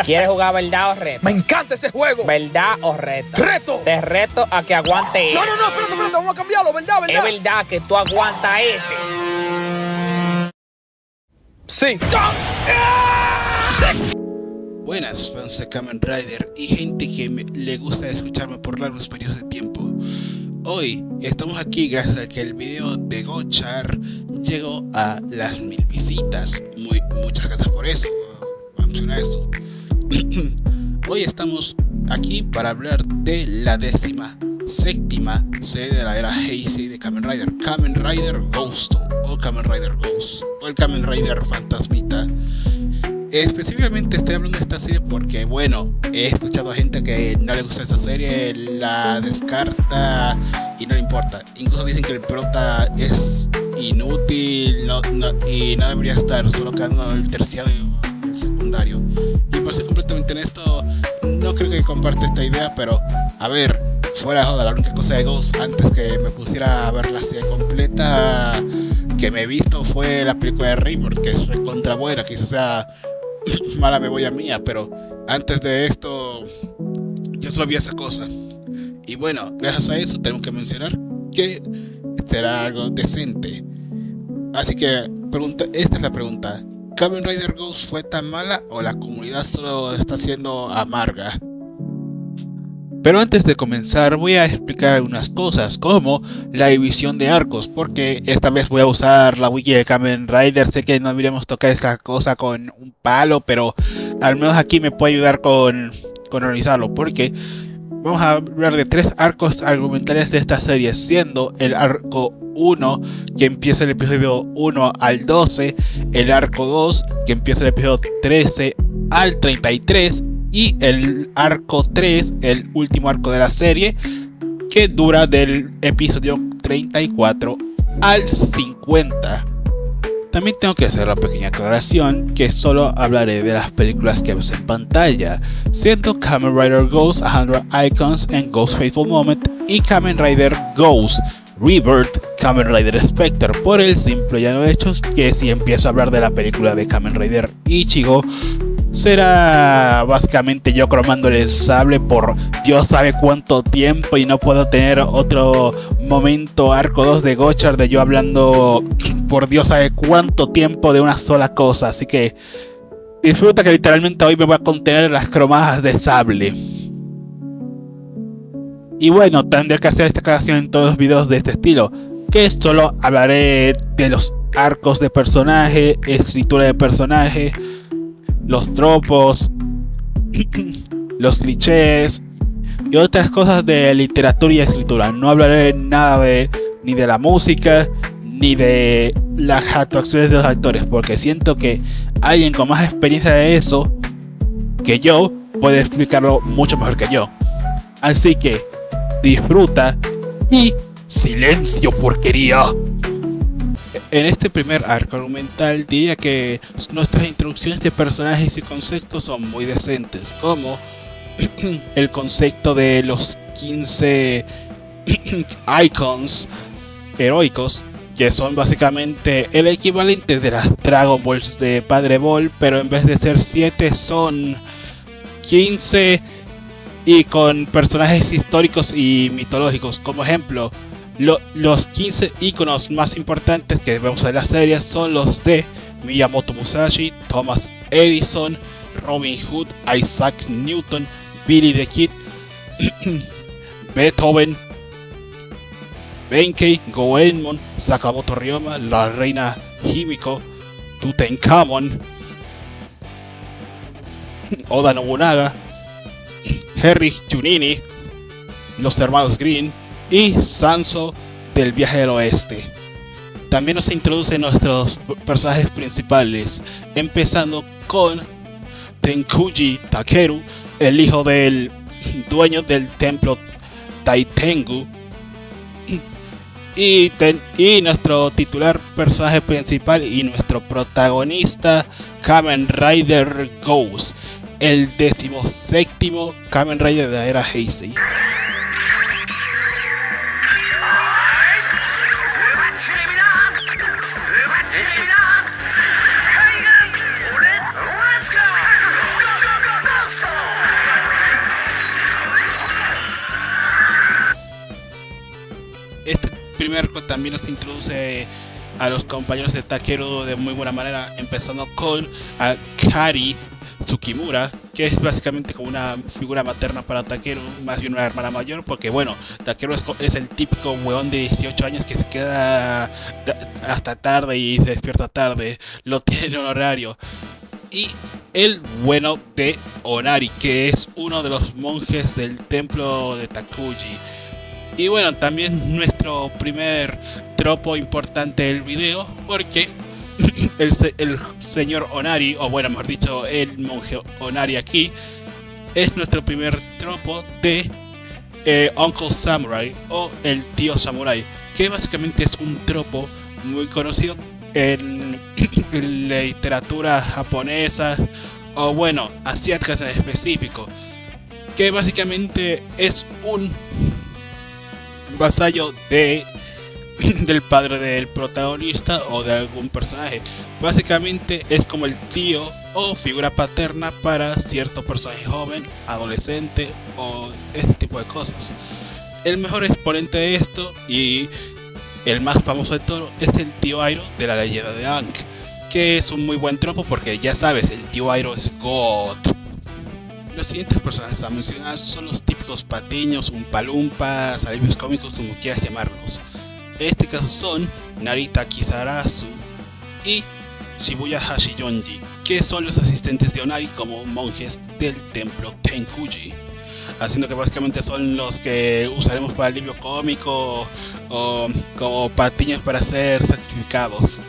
¿Quieres jugar verdad o reto? Me encanta ese juego. ¿Verdad o reto? ¡Reto! Te reto a que aguante No, espérate, vamos a cambiarlo, ¿verdad? Es verdad que tú aguantas este. Sí. Buenas fans de Kamen Rider y gente que le gusta escucharme por largos periodos de tiempo. Hoy estamos aquí gracias a que el video de Gochar llegó a las 1000 visitas. Muchas gracias por eso. Vamos a eso. Hoy estamos aquí para hablar de la 17ª serie de la era Heisei de Kamen Rider Ghost o Kamen Rider Ghost o el Kamen Rider Fantasmita. Específicamente estoy hablando de esta serie porque, bueno, he escuchado a gente que no le gusta esta serie, la descarta y no le importa. Incluso dicen que el prota es inútil y no debería estar, solo quedando el terciario y el secundario. Y por ser completamente honesto, no creo que comparte esta idea, pero a ver, fuera de joda, la única cosa de Ghost antes que me pusiera a ver la serie completa que me he visto fue la película de Rebirth, que es recontra buena, quizás sea mala memoria mía, pero antes de esto yo solo vi esa cosa. Y bueno, gracias a eso tengo que mencionar que será algo decente. Así que esta es la pregunta: ¿Kamen Rider Ghost fue tan mala o la comunidad solo está siendo amarga? Pero antes de comenzar voy a explicar algunas cosas, como la división de arcos, porque esta vez voy a usar la wiki de Kamen Rider. Sé que no deberíamos tocar esta cosa con un palo, pero al menos aquí me puede ayudar con organizarlo, porque vamos a hablar de 3 arcos argumentales de esta serie, siendo el arco 1, que empieza el episodio 1 al 12, el arco 2, que empieza el episodio 13 al 33, y el arco 3, el último arco de la serie, que dura del episodio 34 al 50. También tengo que hacer la pequeña aclaración que solo hablaré de las películas que ves en pantalla, siendo Kamen Rider Ghost 100 Icons and Ghost Faithful Moment y Kamen Rider Ghost Rebirth Kamen Rider Spectre, por el simple llano hecho que si empiezo a hablar de la película de Kamen Rider Ichigo, será básicamente yo cromándole el sable por Dios sabe cuánto tiempo, y no puedo tener otro momento arco 2 de Gochar de yo hablando por Dios sabe cuánto tiempo de una sola cosa. Así que disfruta que literalmente hoy me voy a contener las cromadas de sable. Y bueno, tendré que hacer esta aclaración en todos los videos de este estilo, que solo hablaré de los arcos de personaje, escritura de personaje, los tropos, los clichés y otras cosas de literatura y escritura. No hablaré nada ni de la música ni de las actuaciones de los actores, porque siento que alguien con más experiencia de eso que yo puede explicarlo mucho mejor que yo. Así que disfruta y silencio, porquería. En este primer arco argumental diría que nuestras introducciones de personajes y conceptos son muy decentes, como el concepto de los 15 icons heroicos, que son básicamente el equivalente de las Dragon Balls de Padre Ball, pero en vez de ser 7 son 15 y con personajes históricos y mitológicos. Como ejemplo, los 15 iconos más importantes que vemos en la serie son los de Miyamoto Musashi, Thomas Edison, Robin Hood, Isaac Newton, Billy the Kid, Beethoven, Benkei, Goemon, Sakamoto Ryoma, la reina Himiko, Tutankhamon, Oda Nobunaga, Harry Junini, los hermanos Green y Sanso del viaje del oeste. También nos introducen nuestros personajes principales, empezando con Tenkuji Takeru, el hijo del dueño del templo Taitengu, y nuestro titular personaje principal y nuestro protagonista, Kamen Rider Ghost, el 17º Kamen Rider de la era Heisei. también nos introduce a los compañeros de Takeru de muy buena manera, empezando con Kari Tsukimura, que es básicamente como una figura materna para Takeru, más bien una hermana mayor, porque bueno, Takeru es el típico weón de 18 años que se queda hasta tarde y se despierta tarde, lo tiene en horario. Y el bueno de Onari, que es uno de los monjes del templo de Takuji. Y bueno, también nuestro primer tropo importante del video, porque el señor Onari, o bueno, mejor dicho, el monje Onari aquí, es nuestro primer tropo de Uncle Samurai, o el tío Samurai, que básicamente es un tropo muy conocido en la literatura japonesa, o bueno, asiáticas en específico, que básicamente es un vasallo del padre del protagonista o de algún personaje. Básicamente es como el tío o figura paterna para cierto personaje joven, adolescente o este tipo de cosas. El mejor exponente de esto y el más famoso de todo es el tío Airo de la leyenda de Aang, que es un muy buen tropo porque ya sabes, el tío Airo es God. Los siguientes personajes a mencionar son los típicos patiños, umpalumpas, alivios cómicos, como quieras llamarlos. En este caso son Narita Kisarazu y Shibuya Hashiyonji, que son los asistentes de Onari como monjes del templo Tenkuji, haciendo que básicamente son los que usaremos para alivio cómico o como patiños para ser sacrificados.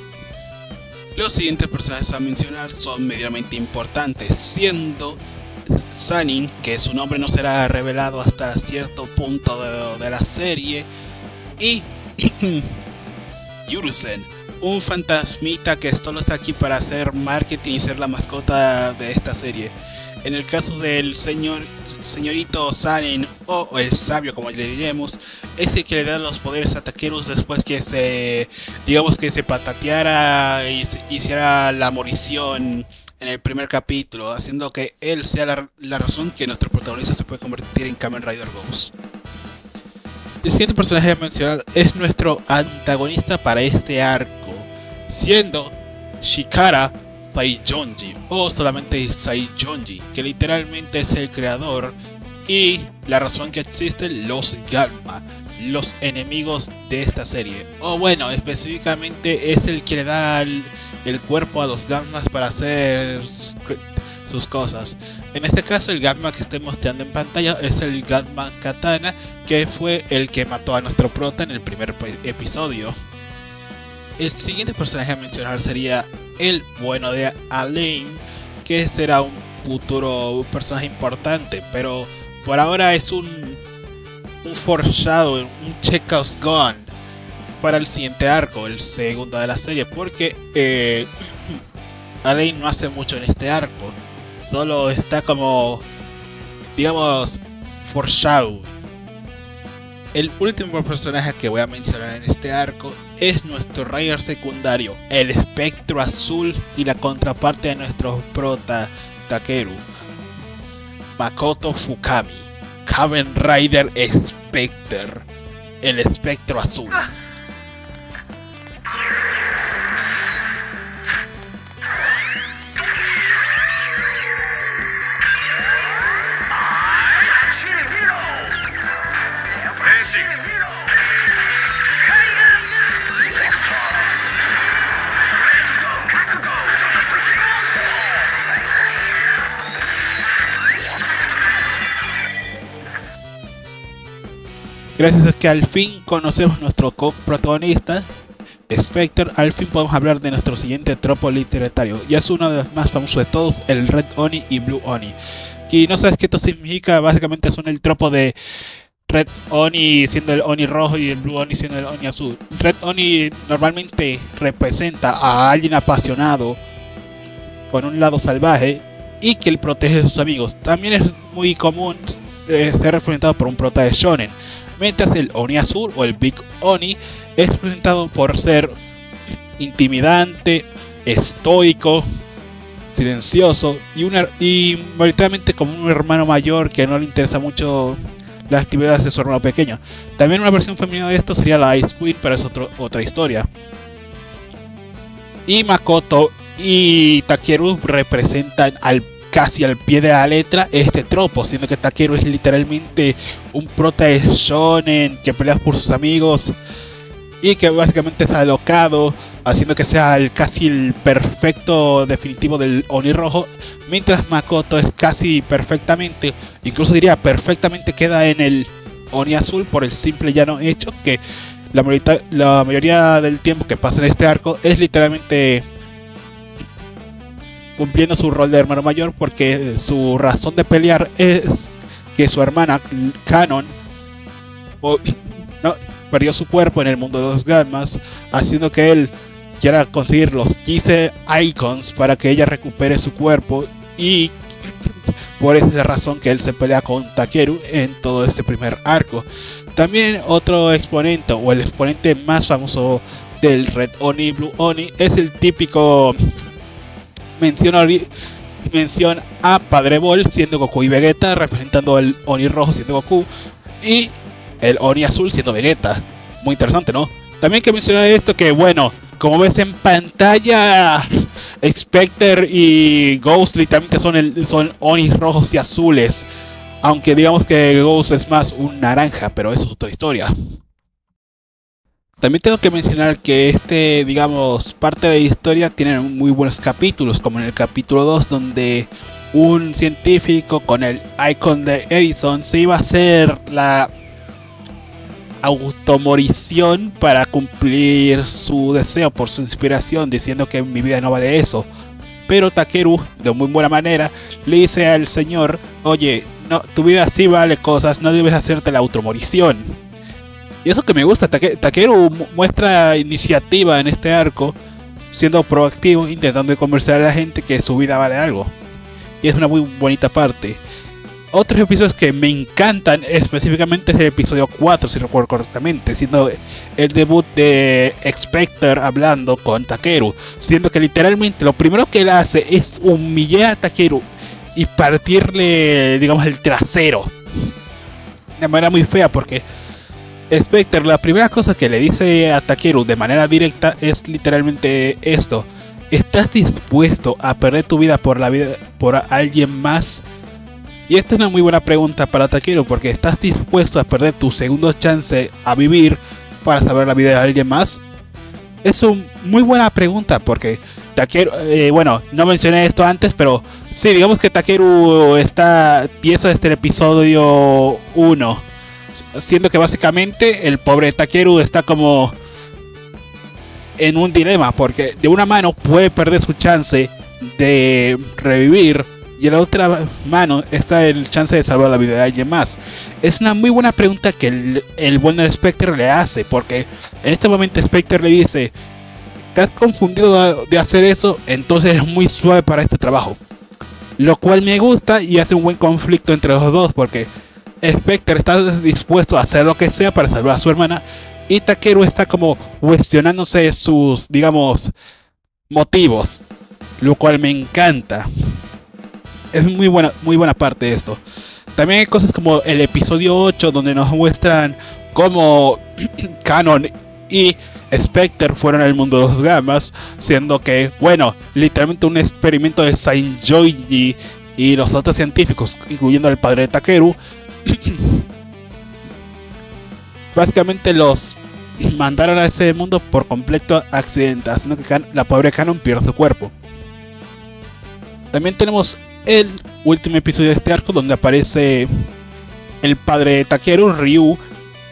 Los siguientes personajes a mencionar son medianamente importantes, siendo Sanin, que su nombre no será revelado hasta cierto punto de la serie, y Yurusen, un fantasmita que solo está aquí para hacer marketing y ser la mascota de esta serie. En el caso del señorito Sanin, o el sabio como le diremos, es el que le da los poderes a Takeru después que se patateara y hiciera la morición en el primer capítulo, haciendo que él sea la razón que nuestro protagonista se puede convertir en Kamen Rider Ghost. El siguiente personaje a mencionar es nuestro antagonista para este arco, siendo Shikara Saijonji, o solamente Saijonji, que literalmente es el creador y la razón que existen los Gamma, los enemigos de esta serie. O bueno, específicamente es el que le da el cuerpo a los Gammas para hacer sus cosas. En este caso el Gamma que estoy mostrando en pantalla es el Gamma Katana, que fue el que mató a nuestro prota en el primer episodio. El siguiente personaje a mencionar sería el bueno de Alain, que será un futuro personaje importante, pero por ahora es un foreshadow, un Chekhov's gun para el siguiente arco, el segundo de la serie, porque Alain no hace mucho en este arco, solo está como, digamos, foreshadow. El último personaje que voy a mencionar en este arco es nuestro Rider secundario, el espectro azul y la contraparte de nuestro prota Takeru, Makoto Fukami, Kamen Rider Spectre, el espectro azul. Gracias a que al fin conocemos nuestro co-protagonista, Spectre, al fin podemos hablar de nuestro siguiente tropo literario, y es uno de los más famosos de todos, el Red Oni y Blue Oni. Y no sabes qué esto significa, básicamente son el tropo de Red Oni siendo el Oni rojo y el Blue Oni siendo el Oni azul. Red Oni normalmente representa a alguien apasionado, con un lado salvaje, y que él protege a sus amigos. También es muy común ser representado por un prota de shonen, mientras el Oni azul o el Big Oni es representado por ser intimidante, estoico, silencioso y mayoritariamente como un hermano mayor que no le interesa mucho las actividades de su hermano pequeño. También una versión femenina de esto sería la Ice Queen, pero es otra historia. Y Makoto y Takeru representan casi al pie de la letra este tropo, siendo que Takeru es literalmente un prota de shonen que pelea por sus amigos y que básicamente es alocado, haciendo que sea casi el perfecto definitivo del Oni rojo, mientras Makoto es casi perfectamente, incluso diría perfectamente, queda en el Oni azul por el simple llano hecho que la mayoría del tiempo que pasa en este arco es literalmente cumpliendo su rol de hermano mayor, porque su razón de pelear es que su hermana Kanon perdió su cuerpo en el mundo de los gammas, haciendo que él quiera conseguir los 15 icons para que ella recupere su cuerpo, y por esa razón que él se pelea con Takeru en todo este primer arco. También otro exponente, o el exponente más famoso del Red Oni Blue Oni, es el típico mención a Padre Ball siendo Goku y Vegeta, representando el Oni rojo siendo Goku y el Oni azul siendo Vegeta. Muy interesante, ¿no? También hay que mencionar esto, que bueno, como ves en pantalla, Spectre y Ghost literalmente son Onis rojos y azules, aunque digamos que Ghost es más un naranja, pero eso es otra historia. También tengo que mencionar que digamos, parte de la historia tiene muy buenos capítulos, como en el capítulo 2, donde un científico con el icon de Edison se iba a hacer la automorición para cumplir su deseo por su inspiración, diciendo que mi vida no vale eso. Pero Takeru, de muy buena manera, le dice al señor: oye, no, tu vida sí vale cosas, no debes hacerte la automorición. Y eso que me gusta, Takeru muestra iniciativa en este arco, siendo proactivo, intentando convencer a la gente que su vida vale algo. Y es una muy bonita parte. Otros episodios que me encantan específicamente es el episodio 4, si recuerdo correctamente, siendo el debut de Spectre hablando con Takeru, siendo que literalmente lo primero que él hace es humillar a Takeru y partirle, digamos, el trasero de manera muy fea, porque Spectre, la primera cosa que le dice a Takeru de manera directa es literalmente esto: ¿estás dispuesto a perder tu vida por alguien más? Y esta es una muy buena pregunta para Takeru, porque ¿estás dispuesto a perder tu segundo chance a vivir para salvar la vida de alguien más? Es una muy buena pregunta, porque Takeru, bueno, no mencioné esto antes, pero sí, digamos que Takeru piensa desde el episodio 1, siendo que básicamente el pobre Takeru está como en un dilema, porque de una mano puede perder su chance de revivir, y en la otra mano está el chance de salvar la vida de alguien más. Es una muy buena pregunta que el buen Spectre le hace, porque en este momento Spectre le dice: ¿te has confundido de hacer eso? Entonces eres muy suave para este trabajo. Lo cual me gusta y hace un buen conflicto entre los dos, porque Spectre está dispuesto a hacer lo que sea para salvar a su hermana, y Takeru está como cuestionándose sus, digamos, motivos, lo cual me encanta. Es muy buena parte de esto. También hay cosas como el episodio 8, donde nos muestran cómo Kanon y Spectre fueron al mundo de los gammas, siendo que, bueno, literalmente un experimento de Saint Joji y los otros científicos, incluyendo al padre de Takeru, básicamente los mandaron a ese mundo por completo accidente, haciendo que la pobre Kanon pierda su cuerpo. También tenemos el último episodio de este arco, donde aparece el padre de Takeru, Ryu,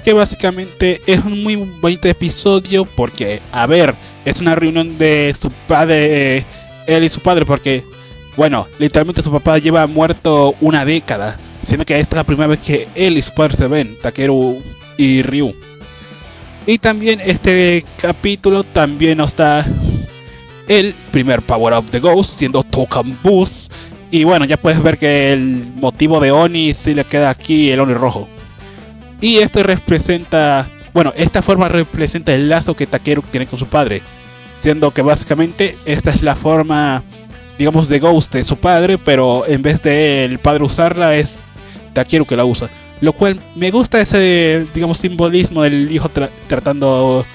que básicamente es un muy bonito episodio, porque, a ver, es una reunión de su padre, él y su padre, porque, bueno, literalmente su papá lleva muerto una década, siendo que esta es la primera vez que él y su padre se ven, Takeru y Ryu. Y también este capítulo también nos da el primer Power Up de Ghost, siendo Token Boost. Y bueno, ya puedes ver que el motivo de Oni sí le queda aquí, el Oni rojo. Y este representa, bueno, esta forma representa el lazo que Takeru tiene con su padre, siendo que básicamente esta es la forma, digamos, de Ghost de su padre, pero en vez de el padre usarla es Takeru que la usa. lo cual me gusta ese, digamos, simbolismo del hijo tratando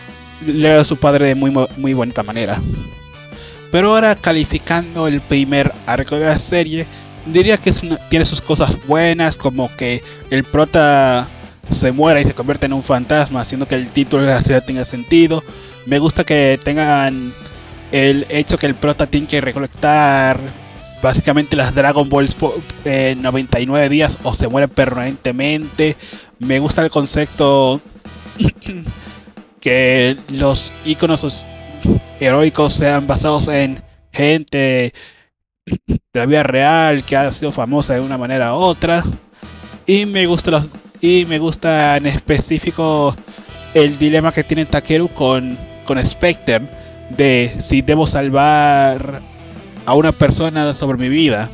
a su padre de muy bonita manera. Pero ahora, calificando el primer arco de la serie, diría que tiene sus cosas buenas, como que el prota se muera y se convierte en un fantasma, haciendo que el título de la serie tenga sentido. Me gusta que tengan el hecho que el prota tiene que recolectar básicamente las Dragon Balls por 99 días o se muere permanentemente. Me gusta el concepto que los iconos heroicos sean basados en gente de la vida real que ha sido famosa de una manera u otra. Y me gusta en específico el dilema que tiene Takeru con Spectre, de si debo salvar a una persona sobre mi vida,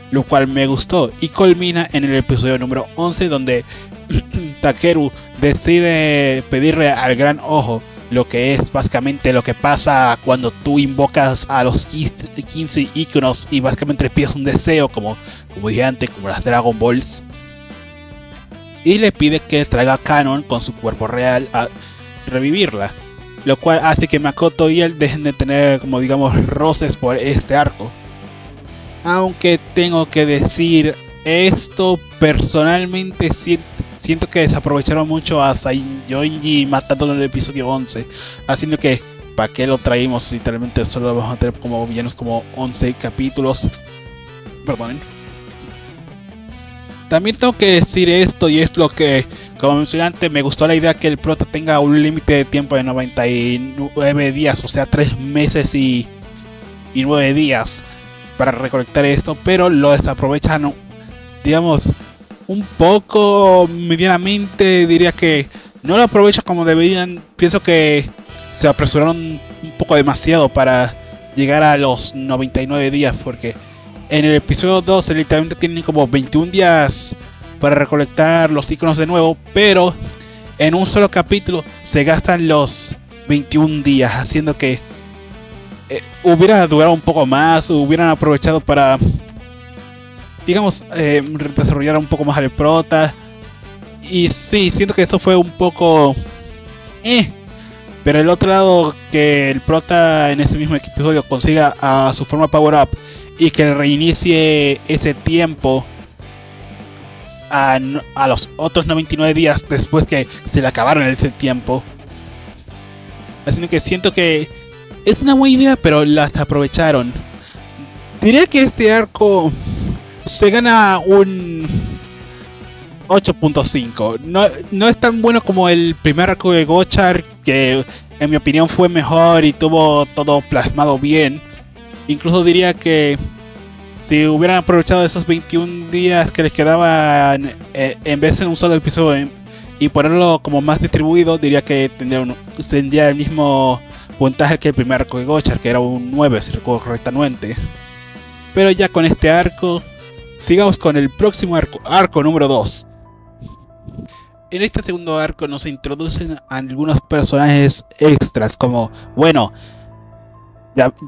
lo cual me gustó y culmina en el episodio número 11, donde Takeru decide pedirle al Gran Ojo, lo que es básicamente lo que pasa cuando tú invocas a los 15 íconos y básicamente le pides un deseo, como dije antes, como las Dragon Balls, y le pide que traiga Canon con su cuerpo real a revivirla, lo cual hace que Makoto y él dejen de tener, como digamos, roces por este arco. Aunque tengo que decir esto, personalmente siento que desaprovecharon mucho a Saiyonji matándolo en el episodio 11, haciendo que, ¿para qué lo traímos? Literalmente solo vamos a tener como villanos como 11 capítulos. Perdonen. También tengo que decir esto, y es lo que, como mencioné antes, me gustó la idea que el prota tenga un límite de tiempo de 99 días, o sea, 3 meses y 9 días para recolectar esto, pero lo desaprovechan, digamos, un poco, medianamente. Diría que no lo aprovechan como deberían. Pienso que se apresuraron un poco demasiado para llegar a los 99 días, porque en el episodio 12 literalmente tienen como 21 días para recolectar los iconos de nuevo, pero en un solo capítulo se gastan los 21 días, haciendo que hubiera durado un poco más, hubieran aprovechado para, digamos, desarrollar un poco más al prota. Y sí, siento que eso fue un poco pero el otro lado, que el prota en ese mismo episodio consiga a su forma power up y que reinicie ese tiempo a los otros 99 días después que se le acabaron ese tiempo, haciendo que siento que es una buena idea, pero las aprovecharon. Diría que este arco se gana un 8.5. No es tan bueno como el primer arco de Gochar, que en mi opinión fue mejor y tuvo todo plasmado bien. Incluso diría que si hubieran aprovechado esos 21 días que les quedaban en vez de un solo episodio y ponerlo como más distribuido, diría que tendría el mismo puntaje que el primer arco de Gochar, que era un 9 si recuerdo correctamente. Pero ya con este arco, sigamos con el próximo arco número 2. En este segundo arco nos introducen a algunos personajes extras, como, bueno,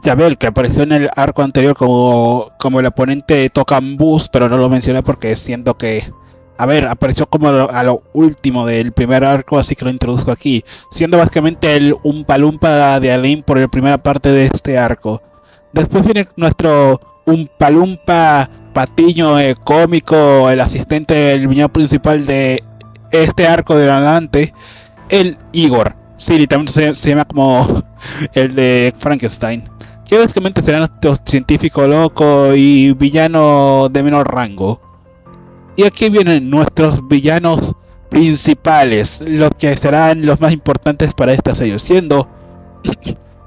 Yabel, que apareció en el arco anterior como el oponente de Tokan Bus, pero no lo mencioné porque siento que, a ver, apareció como a lo último del primer arco, así que lo introduzco aquí, siendo básicamente el Oompa Loompa de Alain por la primera parte de este arco. Después viene nuestro Oompa Loompa patiño cómico, el asistente del villano principal de este arco de adelante, el Igor. Sí, literalmente se llama como el de Frankenstein, que básicamente será nuestro científico loco y villano de menor rango. Y aquí vienen nuestros villanos principales, los que serán los más importantes para esta serie, siendo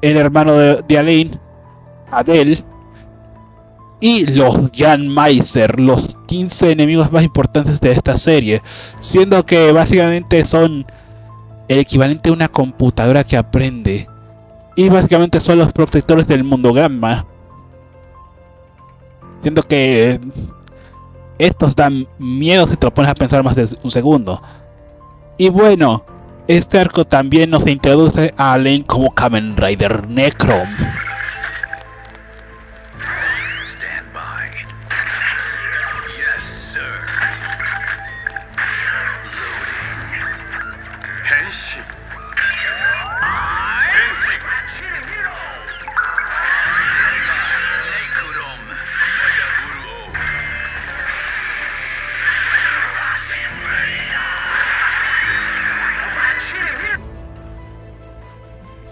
el hermano de Alain, Adel, y los Janmaiser, los 15 enemigos más importantes de esta serie, siendo que básicamente son el equivalente a una computadora que aprende, y básicamente son los protectores del mundo Gamma, siendo que estos dan miedo si te lo pones a pensar más de un segundo. Y bueno, este arco también nos introduce a Alain como Kamen Rider Necrom.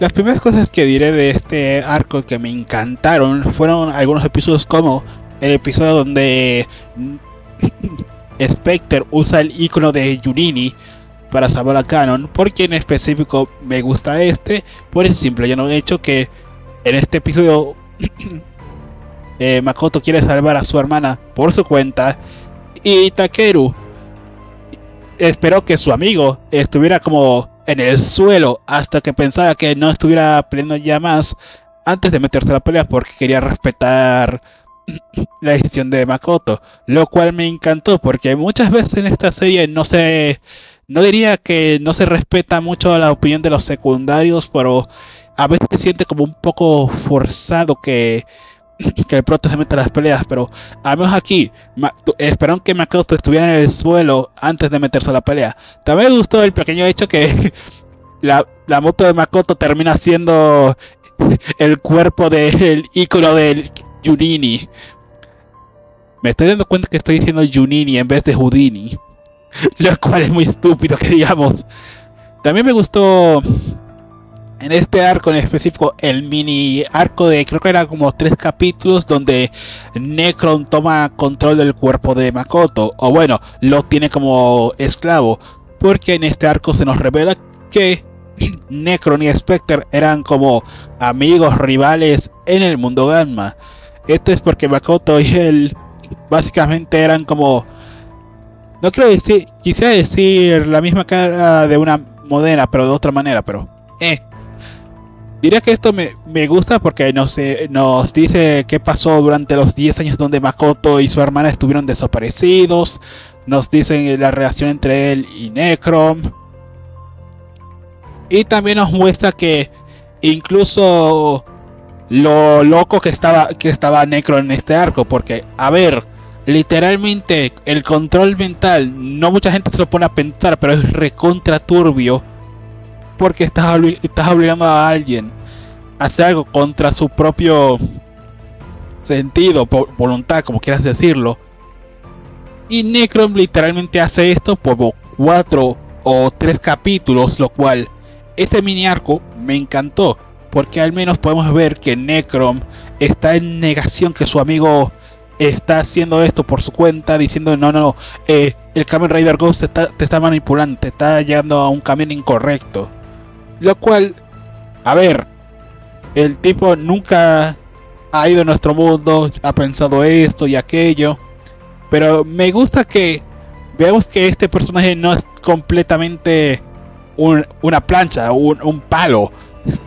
Las primeras cosas que diré de este arco que me encantaron fueron algunos episodios como el episodio donde Spectre usa el icono de Yunini para salvar a Canon, porque en específico me gusta este por el simple hecho que en este episodio Makoto quiere salvar a su hermana por su cuenta y Takeru esperó que su amigo estuviera como en el suelo hasta que pensaba que no estuviera peleando ya más antes de meterse a la pelea porque quería respetar la decisión de Makoto, lo cual me encantó porque muchas veces en esta serie no diría que no se respeta mucho la opinión de los secundarios, pero a veces se siente como un poco forzado que el prota se meta a las peleas, pero al menos aquí esperaron que Makoto estuviera en el suelo antes de meterse a la pelea. También me gustó el pequeño hecho que la moto de Makoto termina siendo el cuerpo del icono del Yunini. Me estoy dando cuenta que estoy diciendo Yunini en vez de Houdini, lo cual es muy estúpido que digamos. También me gustó en este arco en específico el mini arco de creo que era como 3 capítulos donde Necron toma control del cuerpo de Makoto, o bueno, lo tiene como esclavo, porque en este arco se nos revela que Necron y Spectre eran como amigos rivales en el mundo Gamma. Esto es porque Makoto y él básicamente eran como, no quiero decir, quisiera decir la misma cara de una modena, pero de otra manera, pero diría que esto me gusta porque nos dice qué pasó durante los 10 años donde Makoto y su hermana estuvieron desaparecidos. Nos dicen la relación entre él y Necron. Y también nos muestra que incluso lo loco que estaba Necron en este arco. Porque, a ver, literalmente el control mental, no mucha gente se lo pone a pensar, pero es recontra turbio. Porque estás obligando a alguien a hacer algo contra su propio sentido, voluntad, como quieras decirlo. Y Necron literalmente hace esto por 4 o 3 capítulos, lo cual ese mini arco me encantó. Porque al menos podemos ver que Necron está en negación que su amigo está haciendo esto por su cuenta, diciendo no, el Kamen Rider Ghost te está manipulando, te está llevando a un camino incorrecto. Lo cual, a ver, el tipo nunca ha ido a nuestro mundo, ha pensado esto y aquello. Pero me gusta que veamos que este personaje no es completamente una plancha, un palo.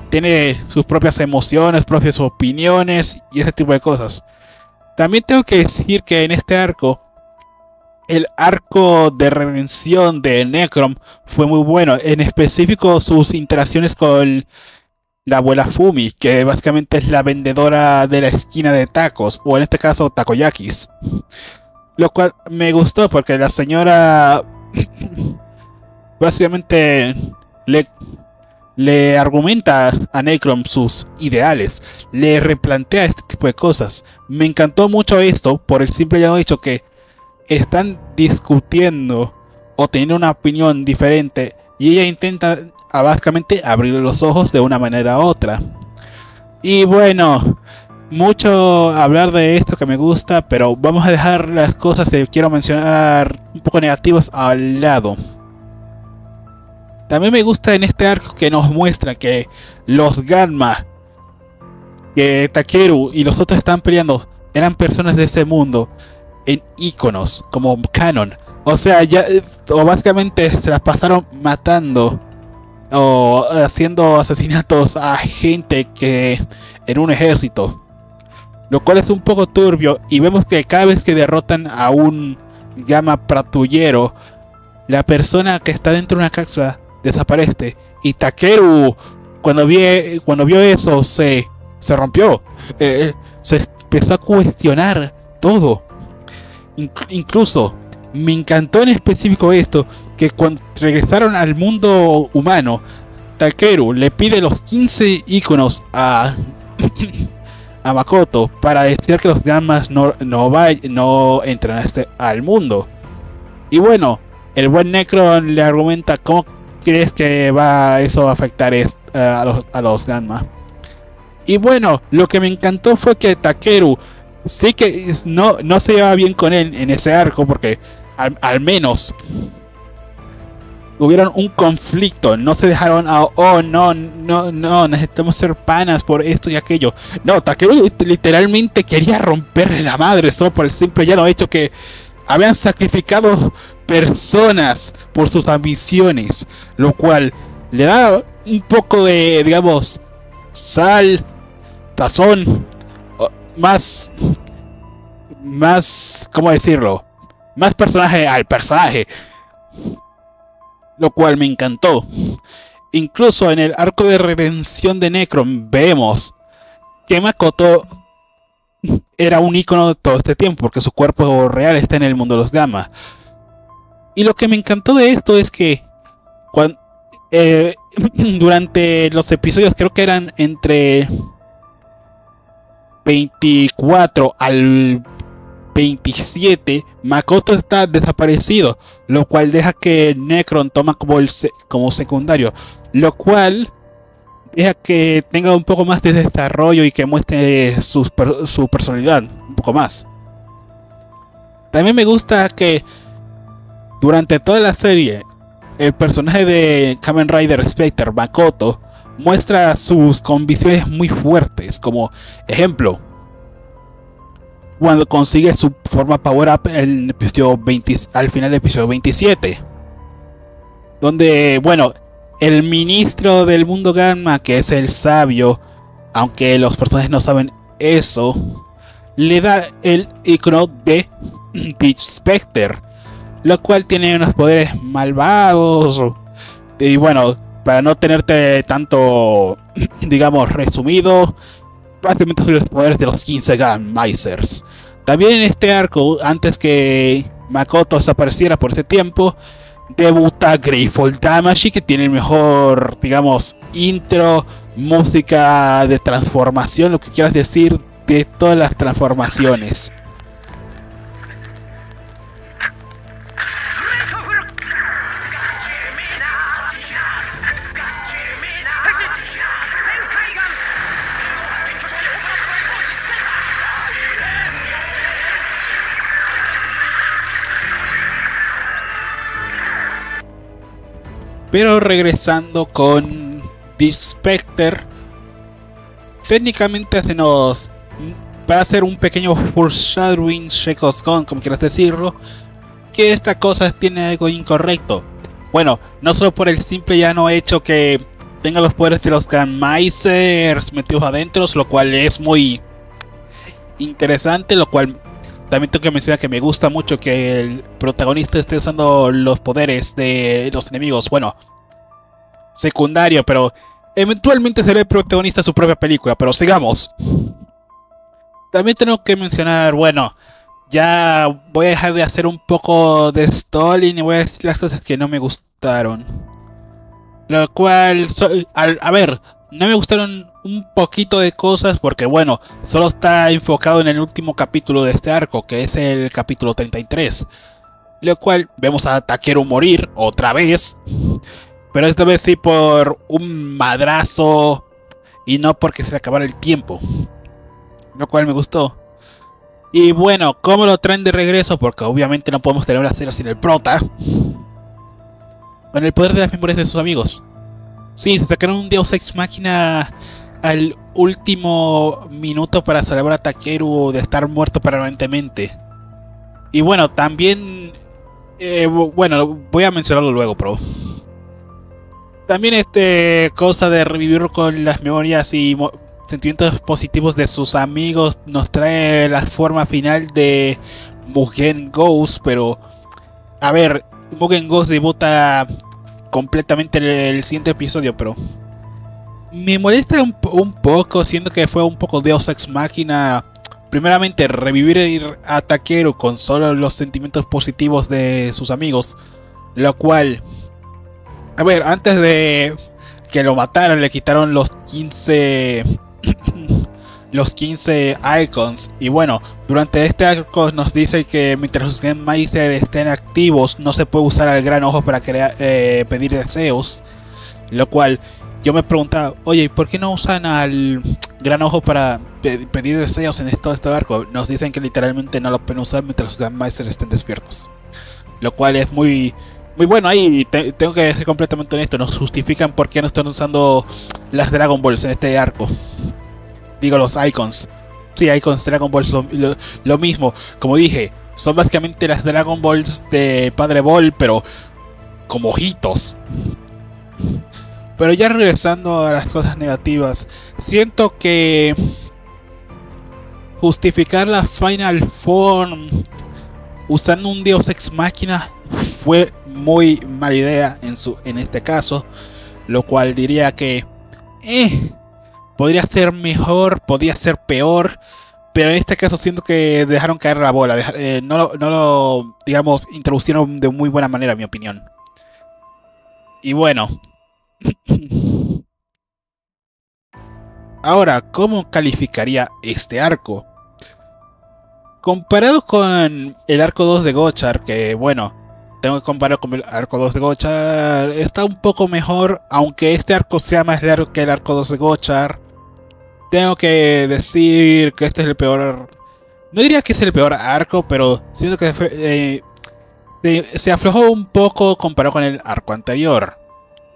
Tiene sus propias emociones, propias opiniones y ese tipo de cosas. También tengo que decir que en este arco, el arco de redención de Necron fue muy bueno. En específico sus interacciones con la abuela Fumi, que básicamente es la vendedora de la esquina de tacos, o en este caso takoyakis. Lo cual me gustó porque la señora básicamente le argumenta a Necron sus ideales, le replantea este tipo de cosas. Me encantó mucho esto por el simple hecho que están discutiendo o teniendo una opinión diferente y ella intenta básicamente abrirle los ojos de una manera u otra. Y bueno, mucho hablar de esto que me gusta, pero vamos a dejar las cosas que quiero mencionar un poco negativas al lado. También me gusta en este arco que nos muestra que los Gamma, que Takeru y los otros están peleando, eran personas de ese mundo en íconos como canon. O sea, o básicamente se las pasaron matando o haciendo asesinatos a gente que en un ejército, lo cual es un poco turbio. Y vemos que cada vez que derrotan a un Gamma patrullero, la persona que está dentro de una cápsula desaparece. Y Takeru, cuando vio eso, se rompió. Se empezó a cuestionar todo. Incluso me encantó en específico esto, que cuando regresaron al mundo humano, Takeru le pide los 15 íconos a Makoto para decir que los Gammas no entran al mundo. Y bueno, el buen Necron le argumenta crees que va eso a afectar a los Ganma? Y bueno, lo que me encantó fue que Takeru sí que no se llevaba bien con él en ese arco, porque al menos hubieron un conflicto, no se dejaron a, oh no, necesitamos ser panas por esto y aquello. No, Takeru literalmente quería romperle la madre solo por el simple llano hecho que habían sacrificado personas por sus ambiciones, lo cual le da un poco de, digamos, sal, tazón, más, ¿cómo decirlo? Más personaje al personaje, lo cual me encantó. Incluso en el arco de redención de Necron vemos que Makoto era un icono de todo este tiempo, porque su cuerpo real está en el mundo de los Gamma. Y lo que me encantó de esto es que durante los episodios, creo que eran entre 24 al 27, Makoto está desaparecido, lo cual deja que Necron toma como secundario, lo cual deja que tenga un poco más de desarrollo y que muestre su personalidad un poco más. También me gusta que durante toda la serie el personaje de Kamen Rider Spectre, Makoto, muestra sus convicciones muy fuertes, como ejemplo cuando consigue su forma Power Up en episodio 20, al final del episodio 27, donde, bueno, el ministro del mundo Gamma, que es el sabio, aunque los personajes no saben eso, le da el icono de Beast Spectre, lo cual tiene unos poderes malvados. Y bueno, para no tenerte tanto, digamos, resumido, prácticamente son los poderes de los 15 Gammaizers. También en este arco, antes que Makoto desapareciera por este tiempo, debuta Grateful Damacy, que tiene el mejor, digamos, intro, música de transformación, lo que quieras decir, de todas las transformaciones. Pero regresando con Beast Spectre, técnicamente se nos va a hacer un pequeño foreshadowing, Shekos Gun, como quieras decirlo, que esta cosa tiene algo incorrecto. Bueno, no solo por el simple llano hecho que tenga los poderes de los Gammaizers metidos adentro, lo cual es muy interesante, lo cual también tengo que mencionar que me gusta mucho que el protagonista esté usando los poderes de los enemigos. Bueno, secundario, pero eventualmente será el protagonista de su propia película. Pero sigamos. También tengo que mencionar, bueno, ya voy a dejar de hacer un poco de stalling y voy a decir las cosas que no me gustaron. Lo cual, a ver, no me gustaron un poquito de cosas porque, bueno, solo está enfocado en el último capítulo de este arco, que es el capítulo 33. Lo cual vemos a Takeru morir otra vez, pero esta vez sí por un madrazo y no porque se acabara el tiempo, lo cual me gustó. Y bueno, ¿cómo lo traen de regreso? Porque obviamente no podemos tener una serie sin el prota, con el poder de las memorias de sus amigos. Sí, se sacaron un Deus Ex Machina al último minuto para salvar a Takeru de estar muerto permanentemente. Y bueno, también, bueno, voy a mencionarlo luego, pero también cosa de revivir con las memorias y sentimientos positivos de sus amigos nos trae la forma final de Mugen Ghost. Pero a ver, Mugen Ghost debuta completamente el siguiente episodio, pero me molesta un poco, siendo que fue un poco Deus Ex Machina. Primeramente, revivir a Takeru con solo los sentimientos positivos de sus amigos, lo cual, a ver, antes de que lo mataran le quitaron los 15 los 15 icons. Y bueno, durante este arco nos dice que mientras los Game Master estén activos no se puede usar al gran ojo para pedir deseos. Lo cual yo me preguntaba, oye, ¿por qué no usan al gran ojo para pedir deseos en todo este arco? Nos dicen que literalmente no lo pueden usar mientras los Game Master estén despiertos. Lo cual es muy bueno ahí. Tengo que ser completamente honesto. Nos justifican por qué no están usando las Dragon Balls en este arco. Digo, los icons. Sí, icons Dragon Balls lo mismo. Como dije, son básicamente las Dragon Balls de Padre Ball, pero como ojitos. Pero ya regresando a las cosas negativas, siento que justificar la Final Form usando un Deus Ex Machina fue muy mala idea en este caso, lo cual diría que podría ser mejor, podría ser peor, pero en este caso siento que dejaron caer la bola, no lo digamos introducieron de muy buena manera, en mi opinión. Y bueno, ahora, ¿cómo calificaría este arco? Comparado con el arco 2 de Gochar, que bueno, tengo que comparar con el arco 2 de Gochar, está un poco mejor, aunque este arco sea más largo que el arco 2 de Gochar. Tengo que decir que este es el peor, no diría que es el peor arco, pero siento que se aflojó un poco comparado con el arco anterior.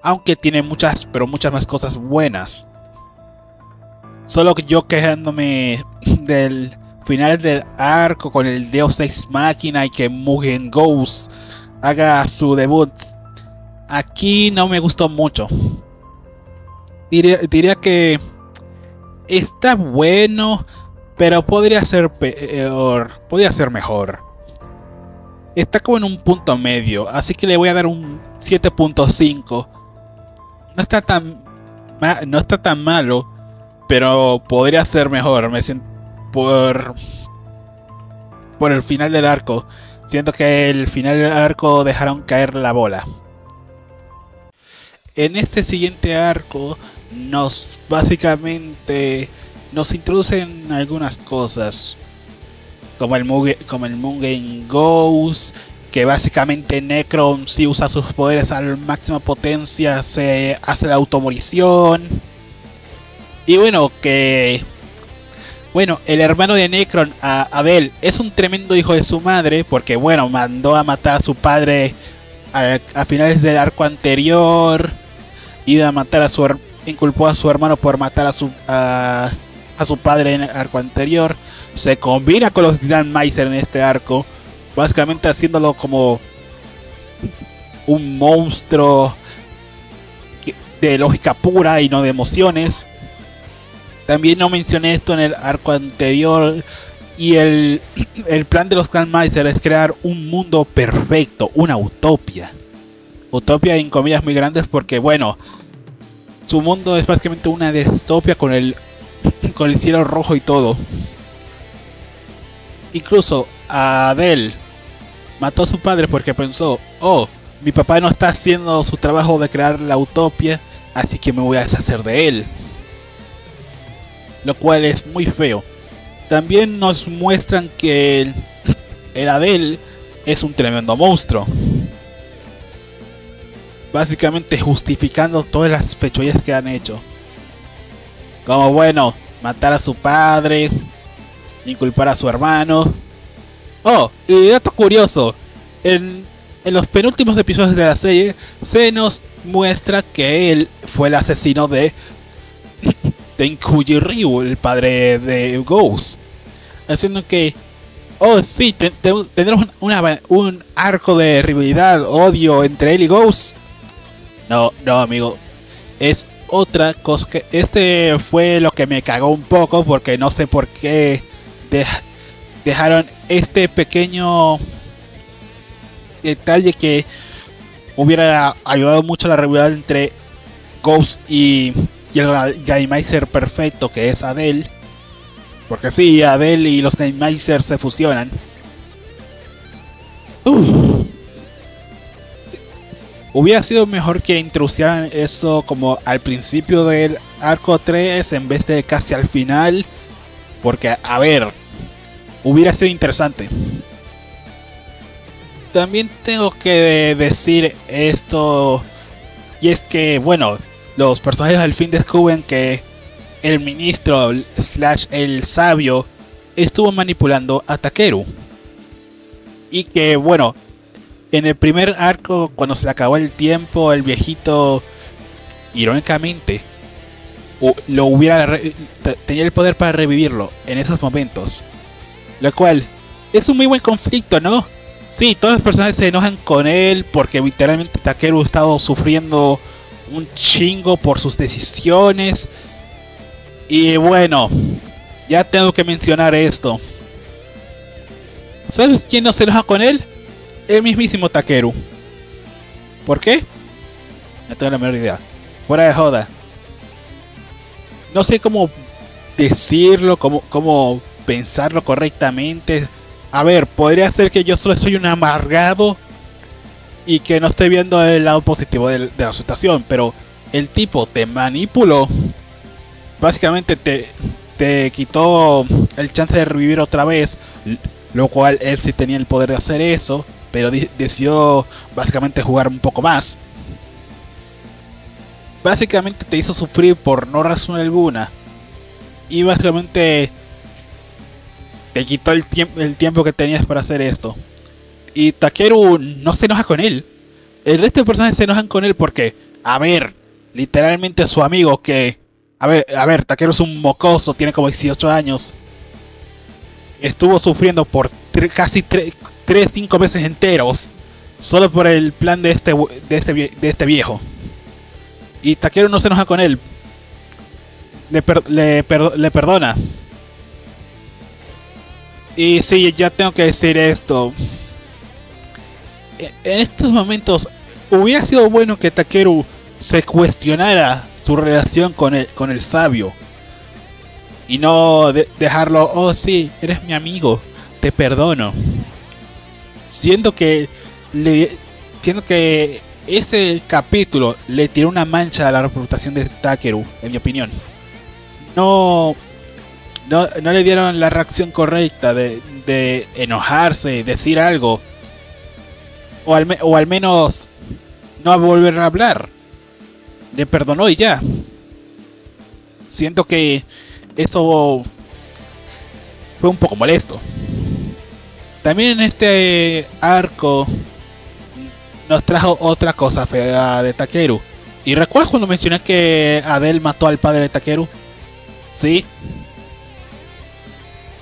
Aunque tiene muchas más cosas buenas. Solo que yo quejándome del final del arco con el Deus Ex Machina y que Mugen Ghost haga su debut, aquí no me gustó mucho. Diría que está bueno, pero podría ser peor, podría ser mejor. Está como en un punto medio, así que le voy a dar un 7.5. No está tan malo, pero podría ser mejor. Me siento por el final del arco. Siento que el final del arco dejaron caer la bola. En este siguiente arco básicamente nos introducen algunas cosas, como el Mugen Ghost, que básicamente Necron, si usa sus poderes al máxima potencia, se hace la automorición. Y bueno, el hermano de Necron, Abel, es un tremendo hijo de su madre, porque bueno, mandó a matar a su padre a finales del arco anterior, inculpó a su hermano por matar a su padre en el arco anterior. Se combina con los Grand Meister en este arco, básicamente haciéndolo como un monstruo de lógica pura y no de emociones. También no mencioné esto en el arco anterior. Y el plan de los Grand Meister es crear un mundo perfecto, una utopia. Utopia en comillas muy grandes porque bueno, su mundo es básicamente una distopia con el cielo rojo y todo. Incluso Adel mató a su padre porque pensó, mi papá no está haciendo su trabajo de crear la utopia, así que me voy a deshacer de él. Lo cual es muy feo. También nos muestran que el Adel es un tremendo monstruo, básicamente justificando todas las fechorías que han hecho. Como bueno, matar a su padre, inculpar a su hermano. Y dato curioso, en los penúltimos episodios de la serie se nos muestra que él fue el asesino de Tenkuji Ryu, el padre de Ghost, haciendo que sí, tendremos un arco de rivalidad, odio entre él y Ghost. No amigo, es otra cosa. Que este fue lo que me cagó un poco, porque no sé por qué dejaron este pequeño detalle que hubiera ayudado mucho a la rivalidad entre Ghost y el Game Meister perfecto, que es Adel. Porque sí, Adel y los Game Meister se fusionan. Hubiera sido mejor que introducieran esto como al principio del arco 3 en vez de casi al final. Porque, a ver, hubiera sido interesante. También tengo que decir esto, y es que, bueno, los personajes al fin descubren que el ministro slash el sabio estuvo manipulando a Takeru. Y que, bueno, en el primer arco, cuando se le acabó el tiempo, el viejito, irónicamente, tenía el poder para revivirlo en esos momentos. Lo cual es un muy buen conflicto, ¿no? Sí, todos los personajes se enojan con él porque literalmente Takeru ha estado sufriendo un chingo por sus decisiones. Y bueno, ya tengo que mencionar esto. ¿Sabes quién no se enoja con él? El mismísimo Takeru. ¿Por qué? No tengo la menor idea. Fuera de joda. No sé cómo decirlo, cómo pensarlo correctamente. A ver, podría ser que yo solo soy un amargado y que no estoy viendo el lado positivo de la situación, pero el tipo te manipuló. Básicamente te quitó el chance de revivir otra vez, lo cual él sí tenía el poder de hacer eso, pero decidió básicamente jugar un poco más. Básicamente te hizo sufrir por no razón alguna. Y básicamente te quitó el tiempo que tenías para hacer esto. Y Takeru no se enoja con él. El resto de personajes se enojan con él porque, a ver, literalmente su amigo que... A ver, Takeru es un mocoso, tiene como 18 años. Estuvo sufriendo por casi 3-5 meses enteros. Solo por el plan de este viejo. Y Takeru no se enoja con él. Le perdona. Y sí, ya tengo que decir esto. En estos momentos hubiera sido bueno que Takeru se cuestionara su relación con el sabio. Y no dejarlo, oh sí, eres mi amigo, te perdono. Siendo que ese capítulo le tiró una mancha a la reputación de Takeru, en mi opinión. No le dieron la reacción correcta de enojarse, decir algo. O al menos no volver a hablar. Le perdonó y ya. Siento que eso fue un poco molesto. También en este arco nos trajo otra cosa fea de Takeru. ¿Y recuerdas cuando mencioné que Adele mató al padre de Takeru? Sí.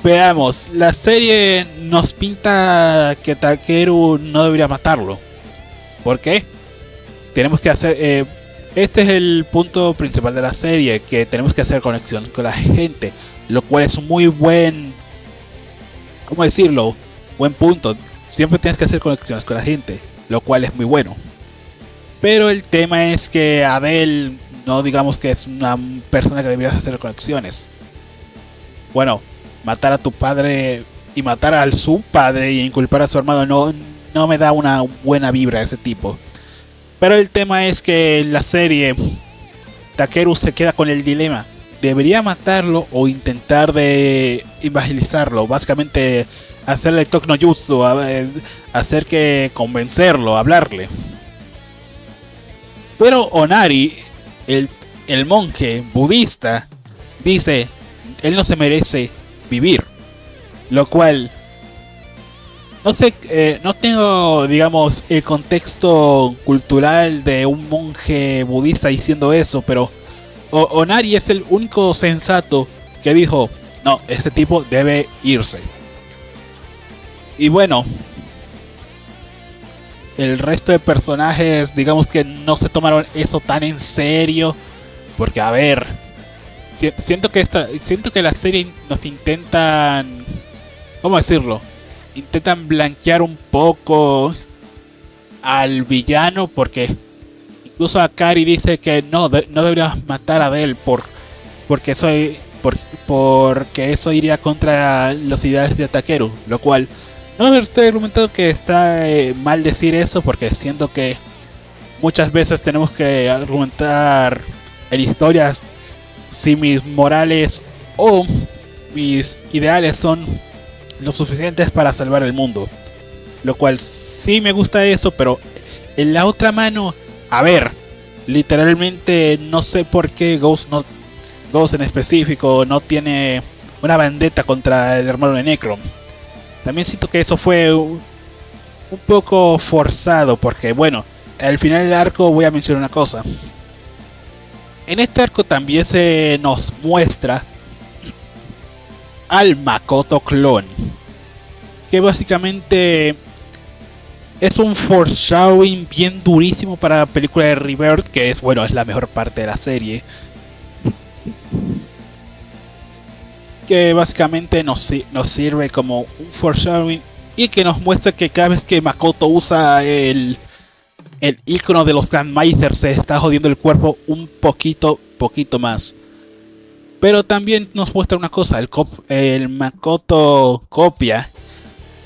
Veamos, la serie nos pinta que Takeru no debería matarlo. ¿Por qué? Tenemos que hacer... este es el punto principal de la serie, que tenemos que hacer conexión con la gente. Lo cual es un muy buen... ¿cómo decirlo? Buen punto. Siempre tienes que hacer conexiones con la gente, lo cual es muy bueno. Pero el tema es que Adele, no digamos que es una persona que deberías hacer conexiones. Bueno, matar a tu padre y matar a su padre y inculpar a su hermano no me da una buena vibra de ese tipo. Pero el tema es que en la serie Takeru se queda con el dilema. ¿Debería matarlo o intentar de evangelizarlo? Básicamente hacerle Tok no Jutsu, hacer que convencerlo, hablarle. Pero Onari, el monje budista, dice, él no se merece vivir. Lo cual, no sé, no tengo, digamos, el contexto cultural de un monje budista diciendo eso, pero Onari es el único sensato que dijo, no, este tipo debe irse. Y bueno, el resto de personajes, digamos que no se tomaron eso tan en serio, porque a ver, siento que la serie nos intentan, ¿cómo decirlo? Intentan blanquear un poco al villano, porque incluso Akari dice que no deberías matar a Adele porque eso iría contra los ideales de Takeru, lo cual no estoy argumentando que está mal decir eso, porque siento que muchas veces tenemos que argumentar en historias morales o mis ideales son lo suficientes para salvar el mundo. Lo cual sí me gusta eso, pero en la otra mano, a ver, literalmente no sé por qué Ghost en específico no tiene una vendetta contra el hermano de Necron. También siento que eso fue un poco forzado, porque bueno, al final del arco voy a mencionar una cosa. En este arco también se nos muestra al Makoto clon, que básicamente es un foreshadowing bien durísimo para la película de Rebirth, que es, bueno, es la mejor parte de la serie, que básicamente nos sirve como un foreshadowing y que nos muestra que cada vez que Makoto usa el icono de los Grandmaster se está jodiendo el cuerpo un poquito más. Pero también nos muestra una cosa, el Makoto copia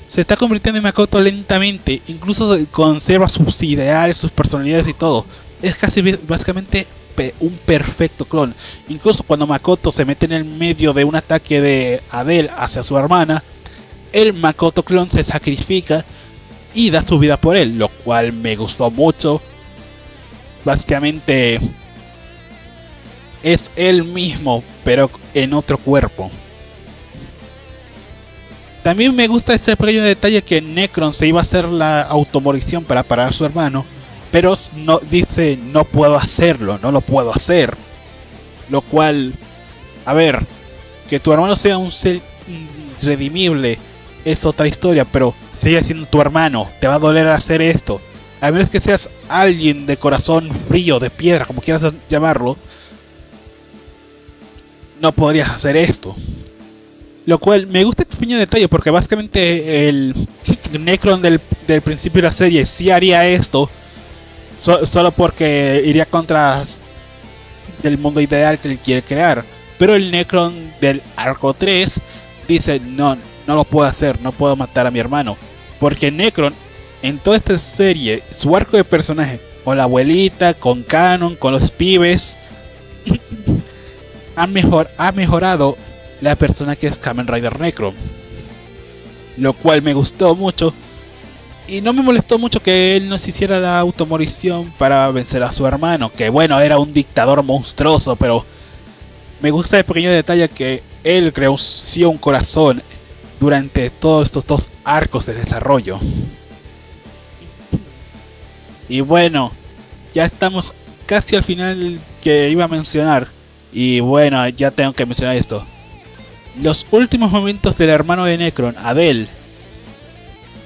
se está convirtiendo en Makoto lentamente, incluso conserva sus ideales, sus personalidades y todo. Es casi básicamente un perfecto clon. Incluso cuando Makoto se mete en el medio de un ataque de Adele hacia su hermana, el Makoto clon se sacrifica y da su vida por él, lo cual me gustó mucho. Básicamente es él mismo, pero en otro cuerpo. También me gusta este pequeño detalle que Necron se iba a hacer la automorición para parar a su hermano, pero no, dice no puedo hacerlo, no lo puedo hacer. Lo cual, a ver, que tu hermano sea un ser redimible es otra historia, pero sigue siendo tu hermano, te va a doler hacer esto. A menos que seas alguien de corazón frío, de piedra, como quieras llamarlo, no podrías hacer esto. Lo cual me gusta este pequeño detalle, porque básicamente el Necron del principio de la serie sí haría esto, solo porque iría contra el mundo ideal que él quiere crear. Pero el Necron del arco 3 dice no lo puedo hacer, no puedo matar a mi hermano. Porque Necron en toda esta serie, su arco de personaje, con la abuelita, con Canon, con los pibes, ha mejorado la persona que es Kamen Rider Necron, lo cual me gustó mucho. Y no me molestó mucho que él no se hiciera la automorición para vencer a su hermano, que bueno, era un dictador monstruoso, pero me gusta el pequeño detalle que él creció un corazón durante todos estos dos arcos de desarrollo. Y bueno, ya estamos casi al final que iba a mencionar. Y bueno, ya tengo que mencionar esto. Los últimos momentos del hermano de Necron, Adele,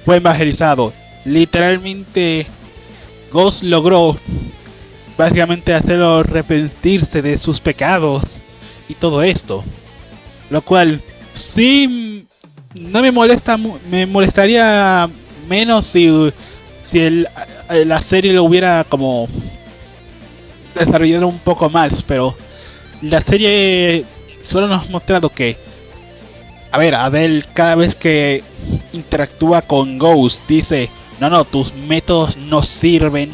fue evangelizado. Literalmente, Ghost logró básicamente hacerlo arrepentirse de sus pecados y todo esto. Lo cual sí no me molesta, me molestaría menos si la serie lo hubiera como desarrollado un poco más, pero la serie solo nos ha mostrado que, a ver, Adele cada vez que interactúa con Ghost dice no, tus métodos no sirven,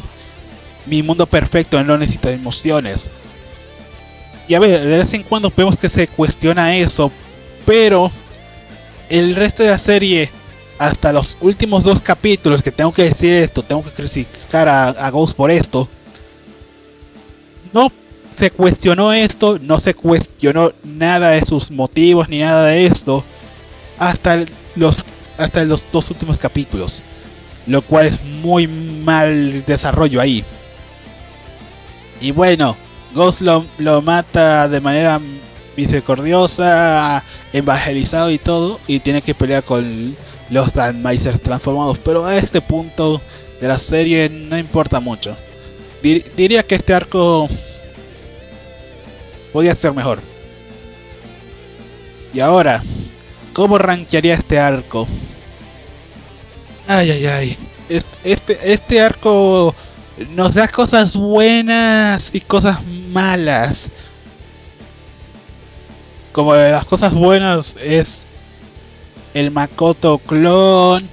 mi mundo perfecto no necesita emociones. Y a ver, de vez en cuando vemos que se cuestiona eso, pero el resto de la serie, hasta los últimos 2 capítulos, que tengo que decir esto, tengo que criticar a Ghost por esto, no se cuestionó esto, no se cuestionó nada de sus motivos ni nada de esto hasta los 2 últimos capítulos, lo cual es muy mal desarrollo ahí. Y bueno, Ghost lo mata de manera misericordiosa, evangelizado y todo, y tiene que pelear con los Grandmaster transformados, pero a este punto de la serie no importa mucho. Diría que este arco podía ser mejor. Y ahora, ¿cómo rankearía este arco? Ay. Este arco nos da cosas buenas y cosas malas. Como de las cosas buenas es el Makoto clon,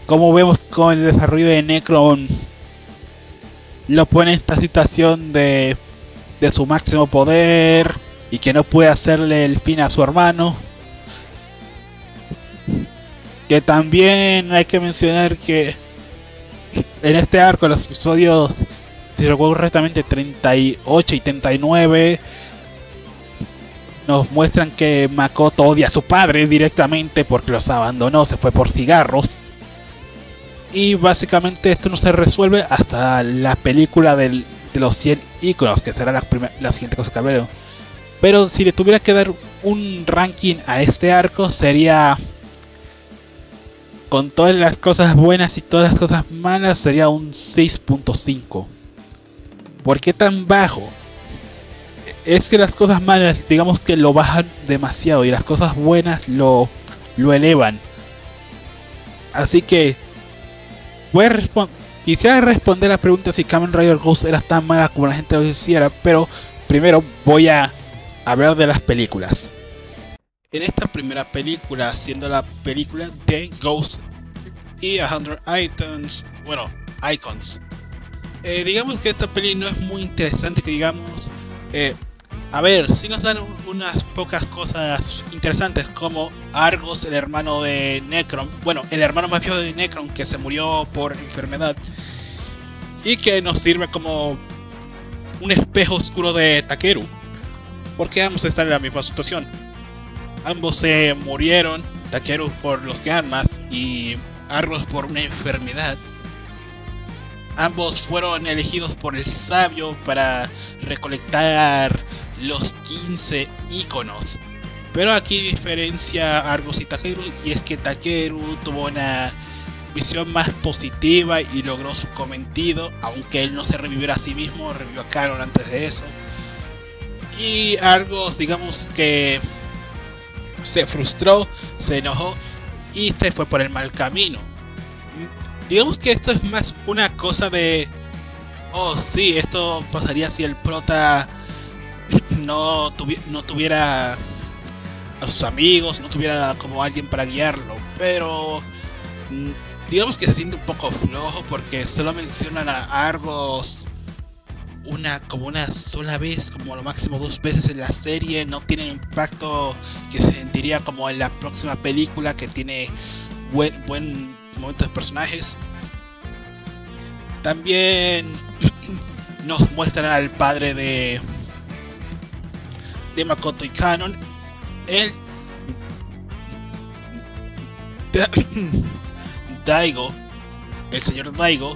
como vemos con el desarrollo de Necron lo pone en esta situación de su máximo poder y que no puede hacerle el fin a su hermano. Que también hay que mencionar que en este arco, los episodios, si recuerdo correctamente, 38 y 39, nos muestran que Makoto odia a su padre directamente porque los abandonó, se fue por cigarros. Y básicamente esto no se resuelve hasta la película de los 100 íconos, que será la siguiente cosa que veo. Pero si le tuviera que dar un ranking a este arco, sería, con todas las cosas buenas y todas las cosas malas, sería un 6.5. ¿Por qué tan bajo? Es que las cosas malas, digamos que lo bajan demasiado, y las cosas buenas lo elevan. Así que quisiera responder la pregunta si Kamen Rider Ghost era tan mala como la gente lo hiciera, pero primero voy a hablar de las películas. En esta primera película, siendo la película de Ghost y 100 Icons, digamos que esta peli no es muy interesante, que digamos. A ver, sí nos dan unas pocas cosas interesantes, como Argos, el hermano de Necron, bueno, el hermano más viejo de Necron, que se murió por enfermedad y que nos sirve como un espejo oscuro de Takeru, porque ambos están en la misma situación. Ambos se murieron, Takeru por los Gammas y Argos por una enfermedad. Ambos fueron elegidos por el sabio para recolectar los 15 íconos. Pero aquí diferencia Argos y Takeru, y es que Takeru tuvo una visión más positiva y logró su cometido, aunque él no se reviviera a sí mismo, revivió a Canon antes de eso. Y Argos, digamos que se frustró, se enojó y se fue por el mal camino. Digamos que esto es más una cosa de, oh sí, esto pasaría si el prota no tuviera a sus amigos, no tuviera como alguien para guiarlo. Pero digamos que se siente un poco flojo, porque solo mencionan a Argos como una sola vez, como lo máximo 2 veces en la serie. No tiene impacto que se sentiría como en la próxima película, que tiene buen momentos de personajes. También nos muestran al padre de Makoto y Canon, el Daigo, el señor Daigo.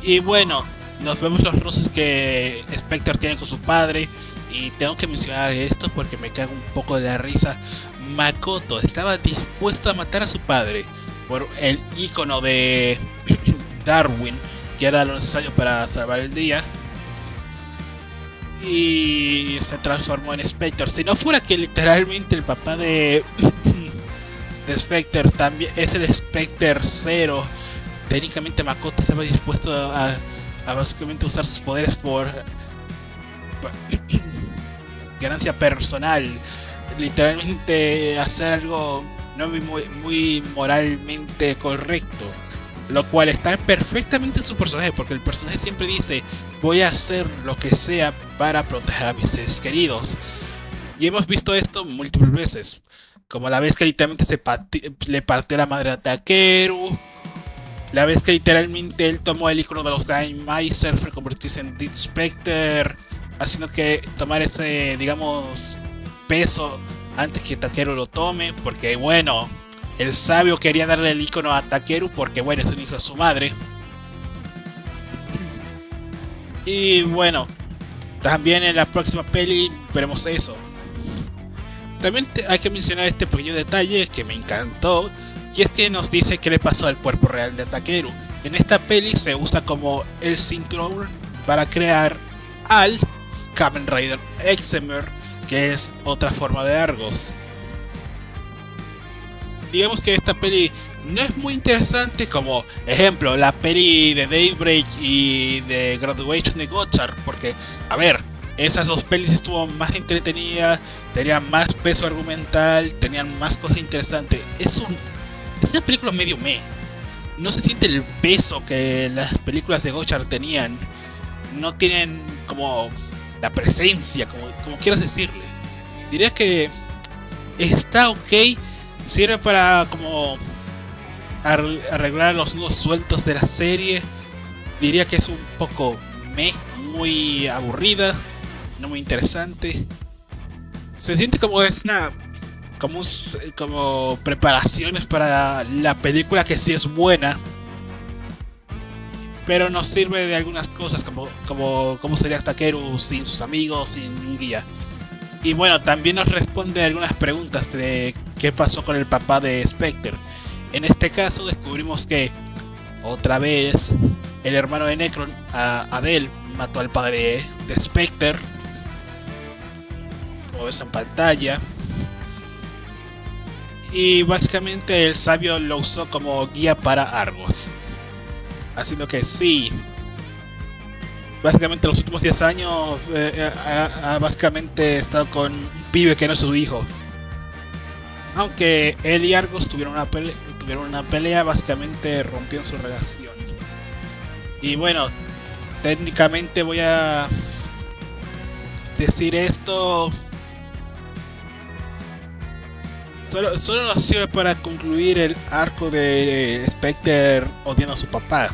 Y bueno, nos vemos los roces que Spectre tiene con su padre. Y tengo que mencionar esto porque me cago un poco de la risa. Makoto estaba dispuesto a matar a su padre por el icono de Darwin, que era lo necesario para salvar el día, y se transformó en Spectre. Si no fuera que literalmente el papá de Spectre también es el Spectre 0, técnicamente Makoto estaba dispuesto a básicamente usar sus poderes por ganancia personal, literalmente hacer algo no muy moralmente correcto, lo cual está perfectamente en su personaje, porque el personaje siempre dice: voy a hacer lo que sea para proteger a mis seres queridos. Y hemos visto esto múltiples veces, como la vez que literalmente le partió la madre a Takeru, la vez que literalmente él tomó el icono de los Grindmeister para convertirse en Dead Spectre, haciendo que tomar ese, digamos, peso antes que Takeru lo tome, porque bueno, el sabio quería darle el icono a Takeru porque bueno, es un hijo de su madre. Y bueno, también en la próxima peli veremos eso. También hay que mencionar este pequeño detalle que me encantó, y es que nos dice qué le pasó al cuerpo real de Takeru. En esta peli se usa como el cinturón para crear al Kamen Rider Exemer, que es otra forma de Argos. Digamos que esta peli no es muy interesante como ejemplo la peli de Daybreak y de Graduation de Gotchard, porque a ver, esas dos pelis estuvo más entretenidas, tenían más peso argumental, tenían más cosas interesantes. Es una película medio no se siente el peso que las películas de Gotchard tenían, no tienen como la presencia, como quieras decirle. diría que está ok, sirve para como arreglar los nudos sueltos de la serie. Diría que es un poco muy aburrida, no muy interesante. Se siente como es una como preparaciones para la película, que sí es buena, pero nos sirve de algunas cosas como sería Takeru sin sus amigos, sin un guía. Y bueno, también nos responde algunas preguntas de qué pasó con el papá de Spectre. En este caso descubrimos que otra vez el hermano de Necron, Adel, mató al padre de Spectre, como ves en pantalla. Y básicamente el sabio lo usó como guía para Argos. Haciendo que sí, básicamente los últimos 10 años ha básicamente estado con un pibe que no es su hijo. Aunque él y Argos tuvieron una pelea, básicamente rompieron su relación. Y bueno, técnicamente voy a decir esto. Solo nos sirve para concluir el arco de Spectre odiando a su papá.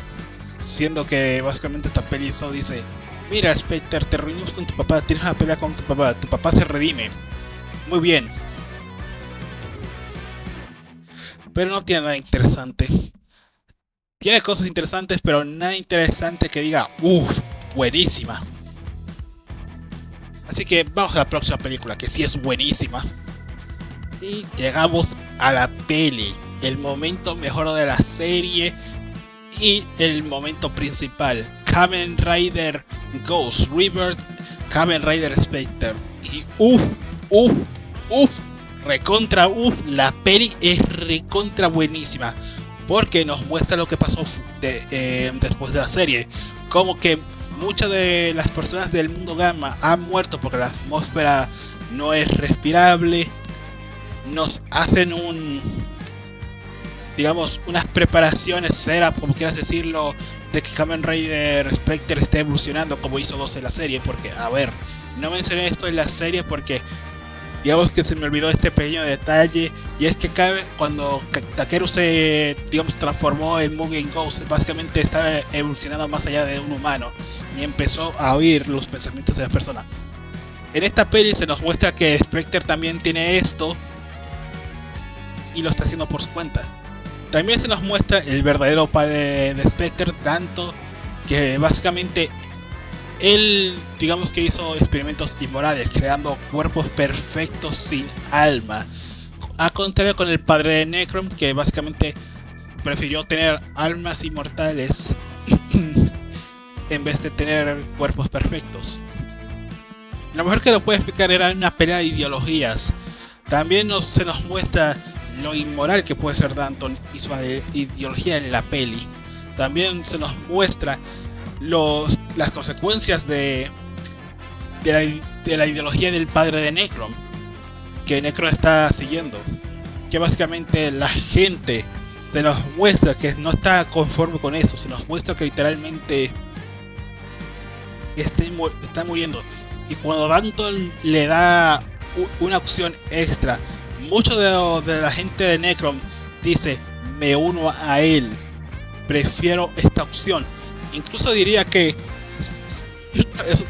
Siendo que básicamente esta peli solo dice: mira, Spectre, te reunimos con tu papá, tienes una pelea con tu papá se redime. Muy bien. Pero no tiene nada interesante. Tiene cosas interesantes, pero nada interesante que diga: buenísima. Así que vamos a la próxima película, que sí es buenísima. Y llegamos a la peli, el momento mejor de la serie y el momento principal: Kamen Rider Ghost Rebirth, Kamen Rider Spectre. Y la peli es recontra buenísima, porque nos muestra lo que pasó después de la serie, como que muchas de las personas del mundo Gamma han muerto porque la atmósfera no es respirable. Nos hacen unas preparaciones, setup, como quieras decirlo, de que Kamen Rider Spectre esté evolucionando como hizo 2 en la serie. Porque, a ver, no mencioné esto en la serie porque digamos que se me olvidó este pequeño detalle, y es que cuando Takeru se transformó en Mugen Ghost, básicamente estaba evolucionando más allá de un humano y empezó a oír los pensamientos de las personas. En esta peli se nos muestra que Spectre también tiene esto y lo está haciendo por su cuenta. También se nos muestra el verdadero padre de Spectre, tanto que básicamente él, digamos que hizo experimentos inmorales, creando cuerpos perfectos sin alma. A contrario con el padre de Necron, que básicamente prefirió tener almas inmortales en vez de tener cuerpos perfectos. Lo mejor que lo puede explicar era una pelea de ideologías. También se nos muestra lo inmoral que puede ser Danton y su ideología en la peli. También se nos muestra las consecuencias de la ideología del padre de Necron, que Necron está siguiendo. Que básicamente la gente se nos muestra que no está conforme con eso. Se nos muestra que literalmente está muriendo. Y cuando Danton le da una opción extra, mucho de la gente de Necron dice: me uno a él, prefiero esta opción. Incluso diría que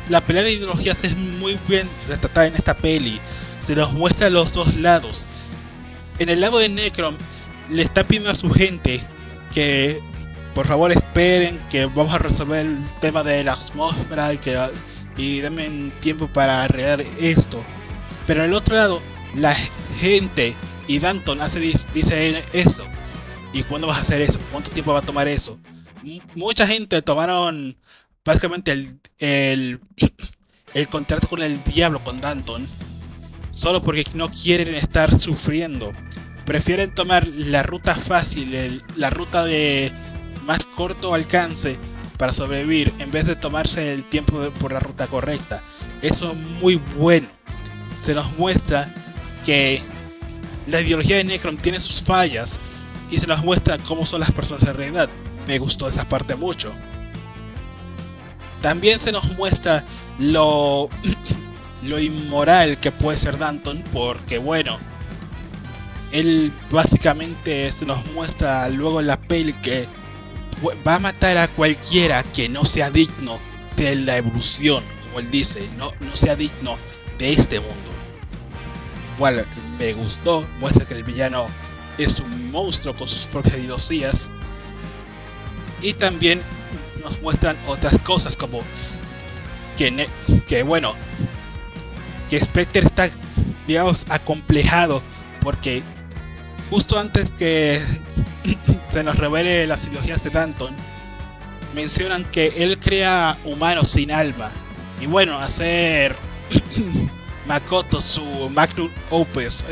la pelea de ideologías es muy bien retratada en esta peli. Se nos muestra los dos lados. En el lado de Necron le está pidiendo a su gente que por favor esperen, que vamos a resolver el tema de la atmósfera y denme tiempo para arreglar esto. Pero en el otro lado, la gente y Danton dice eso: ¿y cuándo vas a hacer eso? ¿Cuánto tiempo va a tomar eso? Mucha gente tomaron básicamente el contrato con el diablo, con Danton, solo porque no quieren estar sufriendo. Prefieren tomar la ruta fácil, la ruta de más corto alcance para sobrevivir, en vez de tomarse el tiempo por la ruta correcta. Eso es muy bueno. Se nos muestra que la ideología de Necron tiene sus fallas y se nos muestra cómo son las personas en realidad. Me gustó esa parte mucho. También se nos muestra lo inmoral que puede ser Danton, porque bueno, él básicamente se nos muestra luego en la peli que va a matar a cualquiera que no sea digno de la evolución, como él dice, no sea digno de este mundo. Igual me gustó, muestra que el villano es un monstruo con sus propias ideologías. Y también nos muestran otras cosas como que bueno, que Spectre está, digamos, acomplejado porque justo antes que se nos revele las ideologías de Danton, mencionan que él crea humanos sin alma. Y bueno, hacer Makoto su magnum opus,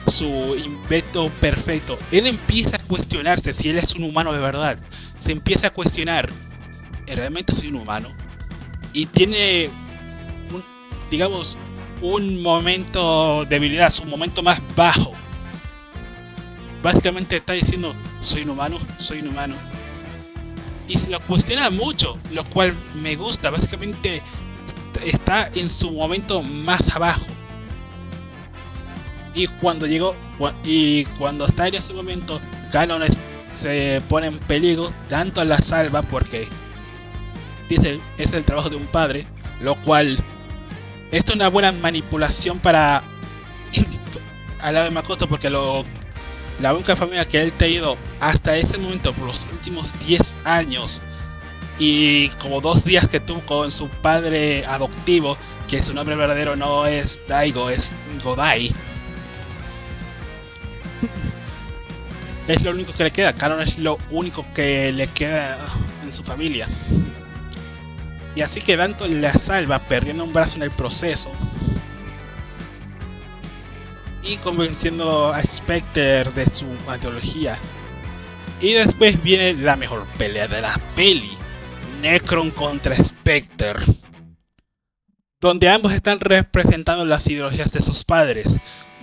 su invento perfecto, él empieza a cuestionarse si él es un humano de verdad. Se empieza a cuestionar, ¿realmente soy un humano? Y tiene digamos, un momento de debilidad, su momento más bajo. Básicamente está diciendo, soy un humano. Y se lo cuestiona mucho, lo cual me gusta. Básicamente está en su momento más abajo. Y cuando está en ese momento, Ganon se pone en peligro, tanto la salva porque dice, es el trabajo de un padre, lo cual esto es una buena manipulación para al lado de Makoto, porque la única familia que él ha tenido hasta ese momento por los últimos 10 años y como 2 días que tuvo con su padre adoptivo, que su nombre verdadero no es Daigo, es Godai, es lo único que le queda. Ganon es lo único que le queda en su familia. Y así que Danton la salva perdiendo un brazo en el proceso y convenciendo a Spectre de su ideología. Y después viene la mejor pelea de la peli, Necron contra Spectre, donde ambos están representando las ideologías de sus padres.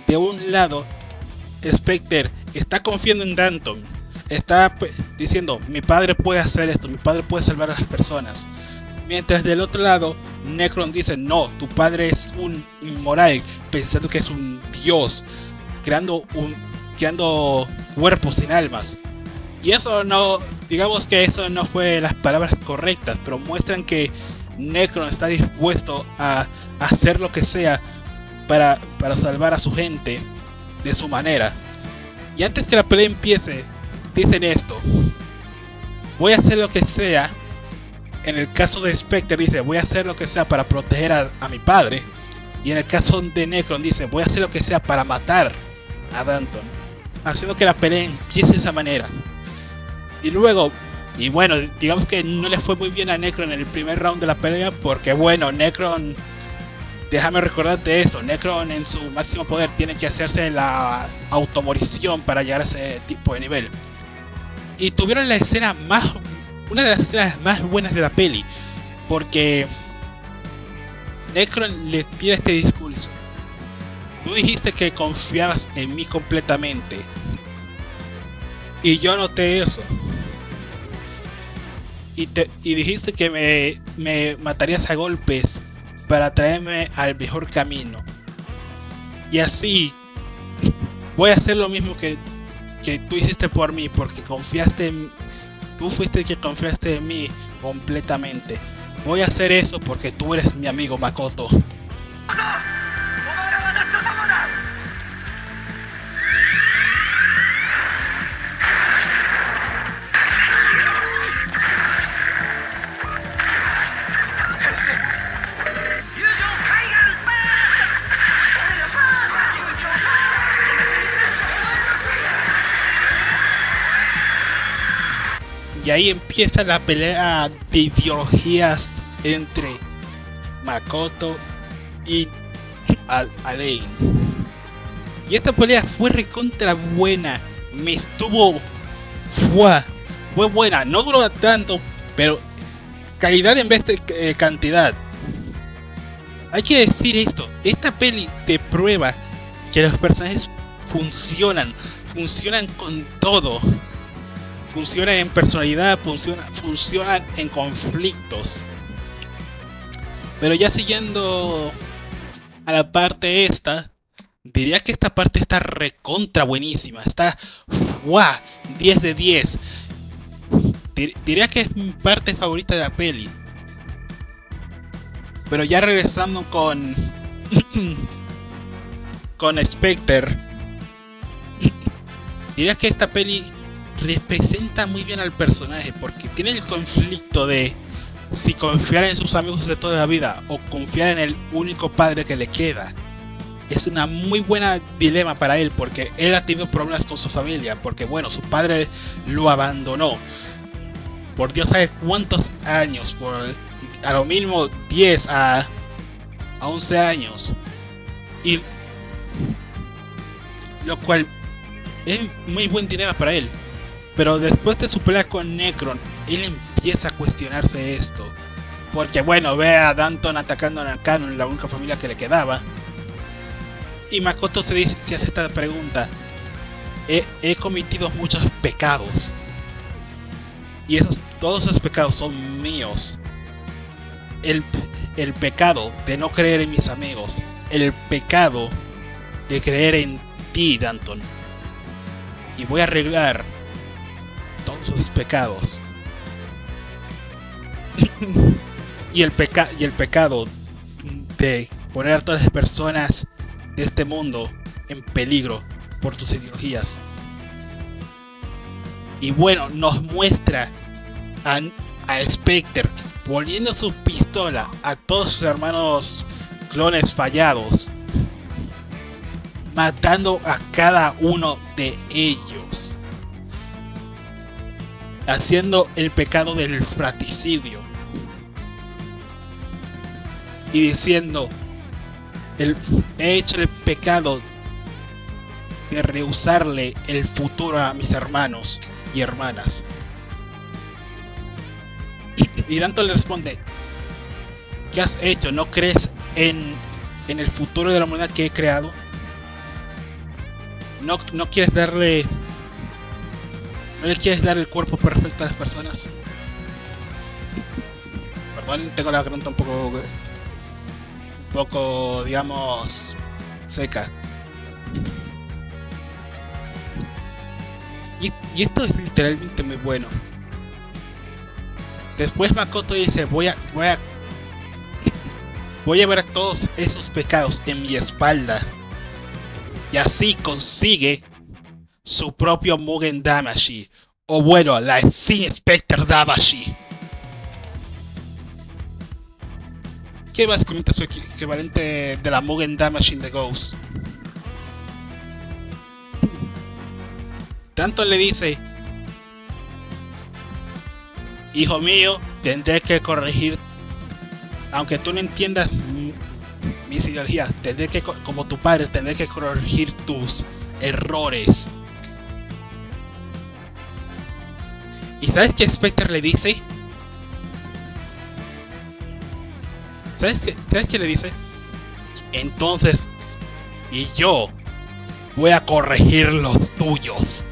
De un lado, Spectre está confiando en Danton, está diciendo, mi padre puede hacer esto, mi padre puede salvar a las personas. Mientras del otro lado, Necron dice, no, tu padre es un inmoral, pensando que es un dios, creando cuerpos sin almas. Y eso no, digamos que eso no fue las palabras correctas, pero muestran que Necron está dispuesto a hacer lo que sea para salvar a su gente de su manera. Y antes que la pelea empiece, dicen esto, voy a hacer lo que sea. En el caso de Spectre dice, voy a hacer lo que sea para proteger a mi padre. Y en el caso de Necron dice, voy a hacer lo que sea para matar a Danton, haciendo que la pelea empiece de esa manera. Y luego, y bueno, digamos que no le fue muy bien a Necron en el primer round de la pelea, porque bueno, Necron, déjame recordarte esto, Necron en su máximo poder tiene que hacerse la automorición para llegar a ese tipo de nivel. Y tuvieron la escena una de las escenas más buenas de la peli, porque Necron le tira este discurso. Tú dijiste que confiabas en mí completamente, y yo noté eso. Y dijiste que me matarías a golpes para traerme al mejor camino. Y así voy a hacer lo mismo que tú hiciste por mí, porque confiaste en mí. Tú fuiste el que confiaste en mí completamente. Voy a hacer eso porque tú eres mi amigo Makoto. Y ahí empieza la pelea de ideologías entre Makoto y Alain. Y esta pelea fue recontra buena. Fue buena. No duró tanto, pero calidad en vez de cantidad. Hay que decir esto. Esta peli te prueba que los personajes funcionan con todo. Funcionan en personalidad, funcionan en conflictos. Pero ya siguiendo a la parte esta, diría que esta parte está recontra buenísima. Está, ¡guau! 10 de 10. Diría que es mi parte favorita de la peli. Pero ya regresando con con Spectre, diría que esta peli representa muy bien al personaje, porque tiene el conflicto de si confiar en sus amigos de toda la vida o confiar en el único padre que le queda. Es una muy buena dilema para él, porque él ha tenido problemas con su familia, porque bueno, su padre lo abandonó por Dios sabe cuántos años, por a lo mínimo 10 a 11 años, y lo cual es muy buen dilema para él. Pero después de su pelea con Necron, él empieza a cuestionarse esto, porque bueno, ve a Danton atacando a Canon, la única familia que le quedaba, y Makoto se hace esta pregunta: he cometido muchos pecados, y todos esos pecados son míos. El pecado de no creer en mis amigos, el pecado de creer en ti, Danton, y voy a arreglar todos esos pecados. y el pecado de poner a todas las personas de este mundo en peligro por tus ideologías. Y bueno, nos muestra a Spectre poniendo su pistola a todos sus hermanos clones fallados, matando a cada uno de ellos, haciendo el pecado del fratricidio y diciendo: he hecho el pecado de rehusarle el futuro a mis hermanos y hermanas. Y Danton le responde: ¿qué has hecho? ¿No crees en el futuro de la humanidad que he creado? ¿No quieres darle... ¿No le quieres dar el cuerpo perfecto a las personas? Perdón, tengo la garganta un poco, digamos, seca. Y esto es literalmente muy bueno. Después Makoto dice: voy a ver todos esos pecados en mi espalda. Y así consigue su propio Mugen Damacy, o bueno, la Sin Spectre Damacy, que básicamente es su equivalente de la Mugen Damacy de Ghost. Tanto le dice: hijo mío, tendré que corregir, aunque tú no entiendas mis ideologías, tendré que, como tu padre, tendré que corregir tus errores. ¿Y sabes qué Spectre le dice? ¿Sabes qué le dice? Entonces, y yo voy a corregir los tuyos.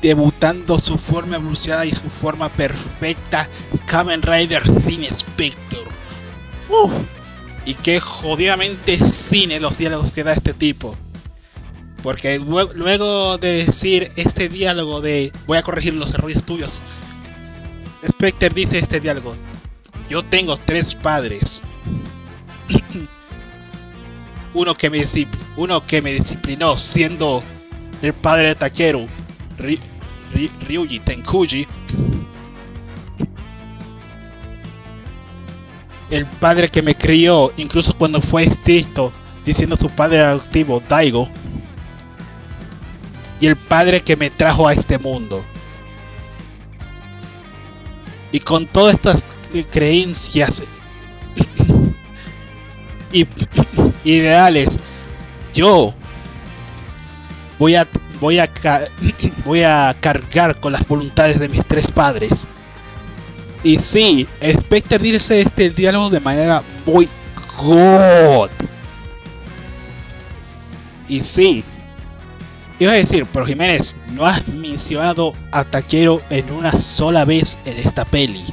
Debutando su forma evolucionada y su forma perfecta, Kamen Rider Sin Spectre. Y que jodidamente cine los diálogos que da este tipo. Porque luego de decir este diálogo de voy a corregir los errores tuyos, Spectre dice este diálogo: yo tengo 3 padres. uno que me disciplinó siendo el padre de Takeru, Ryuji Tenkuji, el padre que me crió incluso cuando fue estricto, diciendo su padre adoptivo, Daigo, y el padre que me trajo a este mundo. Y con todas estas creencias y ideales. Yo voy a voy a cargar con las voluntades de mis tres padres. Y sí, Spectre dice este diálogo de manera muy god. Y sí, iba a decir, pero Jiménez, no has mencionado a Taquero en una sola vez en esta peli.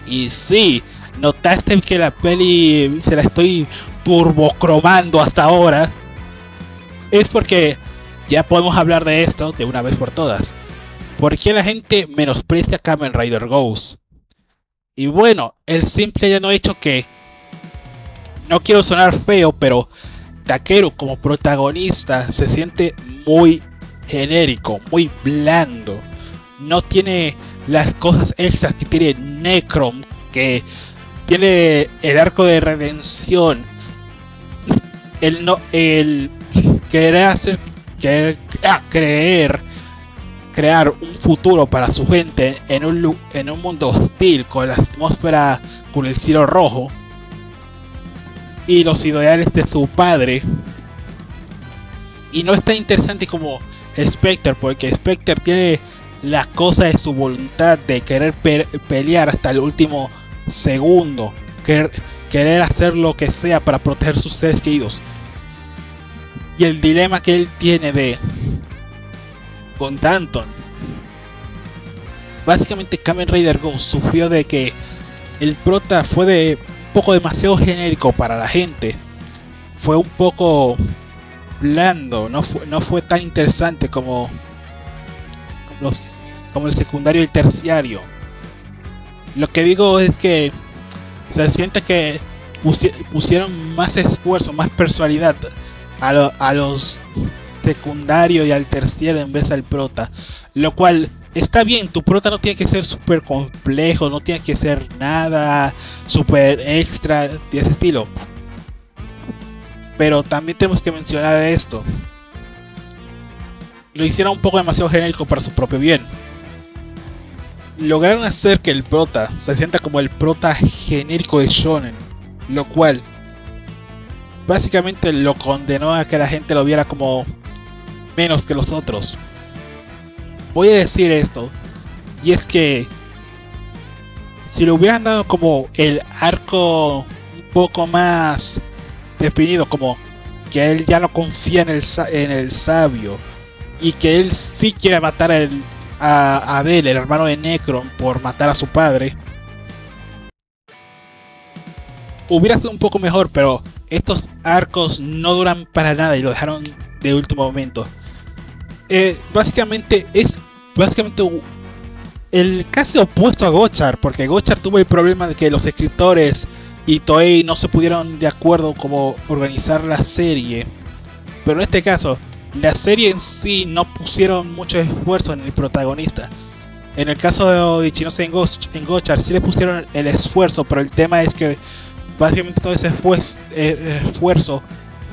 Y sí, notaste que la peli se la estoy turbocromando hasta ahora. Es porque ya podemos hablar de esto de una vez por todas. ¿Por qué la gente menosprecia a Kamen Rider Ghost? Y bueno, el simple ya no hecho que, no quiero sonar feo, pero Taquero como protagonista se siente muy genérico, muy blando. No tiene las cosas extras que tiene Necrom, que tiene el arco de redención, el querer hacer, crear un futuro para su gente en un mundo hostil, con la atmósfera, con el cielo rojo y los ideales de su padre. Y no es tan interesante como Spectre, porque Spectre tiene la cosa de su voluntad de querer pelear hasta el último segundo, querer hacer lo que sea para proteger sus seres queridos. Y el dilema que él tiene con Danton. Básicamente Kamen Rider Ghost sufrió de que el prota fue un poco demasiado genérico para la gente. Fue un poco blando, no fue tan interesante como el secundario y el terciario. Lo que digo es que se siente que pusieron más esfuerzo, más personalidad a los secundarios y al terciario en vez del prota, lo cual está bien. Tu prota no tiene que ser súper complejo, no tiene que ser nada súper extra de ese estilo, pero también tenemos que mencionar esto: lo hicieron un poco demasiado genérico para su propio bien. Lograron hacer que el prota se sienta como el prota genérico de shonen, lo cual básicamente lo condenó a que la gente lo viera como menos que los otros. Voy a decir esto, y es que si le hubieran dado como el arco un poco más definido, como que él ya no confía en el sabio, y que él sí quiere matar a Abel, el hermano de Necron, por matar a su padre, hubiera sido un poco mejor. Pero estos arcos no duran para nada y lo dejaron de último momento. Básicamente es el casi opuesto a Gochar, porque Gochar tuvo el problema de que los escritores y Toei no se pudieron de acuerdo cómo organizar la serie. Pero en este caso, la serie en sí no pusieron mucho esfuerzo en el protagonista. En el caso de Ichinose en Gochar sí le pusieron el esfuerzo, pero el tema es que básicamente todo ese esfuerzo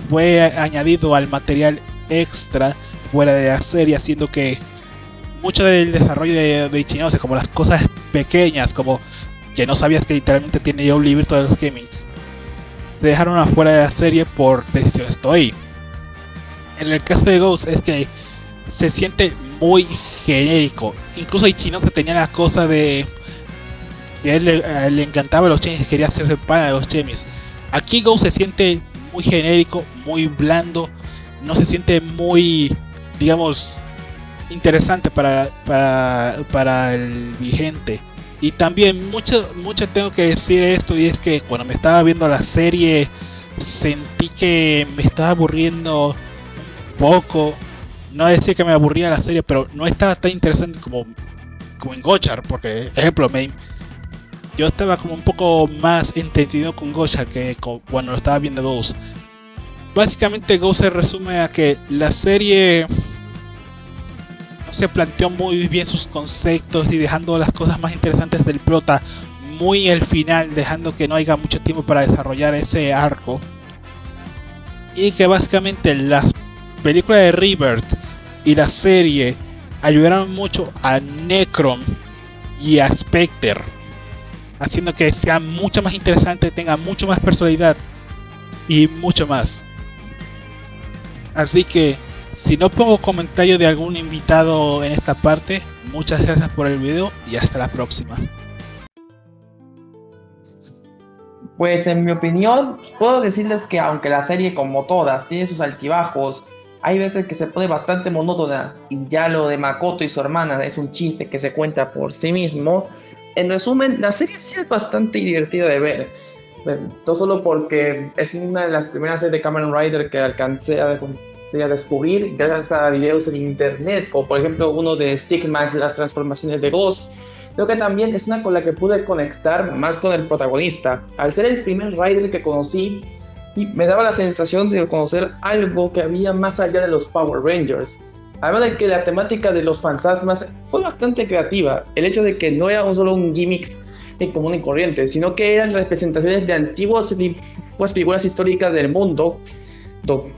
fue añadido al material extra fuera de la serie, haciendo que mucho del desarrollo de Ichinose, como las cosas pequeñas, como que no sabías que literalmente tiene ya un librito de los Kemings, se dejaron afuera de la serie por decisiones Toei. En el caso de Ghost es que se siente muy genérico. Incluso Ichinose tenía la cosa de que a él le encantaba los chemis y quería hacerse pana de los chemis. Aquí Ghost se siente muy genérico, muy blando, no se siente muy, digamos, interesante para el vigente. Y también mucho tengo que decir esto, y es que cuando me estaba viendo la serie sentí que me estaba aburriendo un poco. No decir que me aburría la serie, pero no estaba tan interesante como en Gochar, porque ejemplo yo estaba como un poco más entretenido con Gochar que cuando lo estaba viendo Ghost. Básicamente Ghost se resume a que la serie no se planteó muy bien sus conceptos y dejando las cosas más interesantes del prota muy al final, dejando que no haya mucho tiempo para desarrollar ese arco. Y que básicamente las películas de Rebirth y la serie ayudaron mucho a Necrom y a Spectre, haciendo que sea mucho más interesante, tenga mucho más personalidad. y mucho más. Así que si no pongo comentario de algún invitado en esta parte, muchas gracias por el video y hasta la próxima. Pues en mi opinión, puedo decirles que aunque la serie, como todas, tiene sus altibajos, hay veces que se pone bastante monótona y ya lo de Makoto y su hermana es un chiste que se cuenta por sí mismo. En resumen, la serie sí es bastante divertida de ver. No solo porque es una de las primeras series de Kamen Rider que alcancé a descubrir gracias a videos en internet, como por ejemplo uno de Stickmax de las transformaciones de Ghost. Creo que también es una con la que pude conectar más con el protagonista. Al ser el primer Rider que conocí, y me daba la sensación de conocer algo que había más allá de los Power Rangers. Además de que la temática de los fantasmas fue bastante creativa. El hecho de que no era solo un gimmick común y corriente, sino que eran representaciones de antiguas figuras históricas del mundo,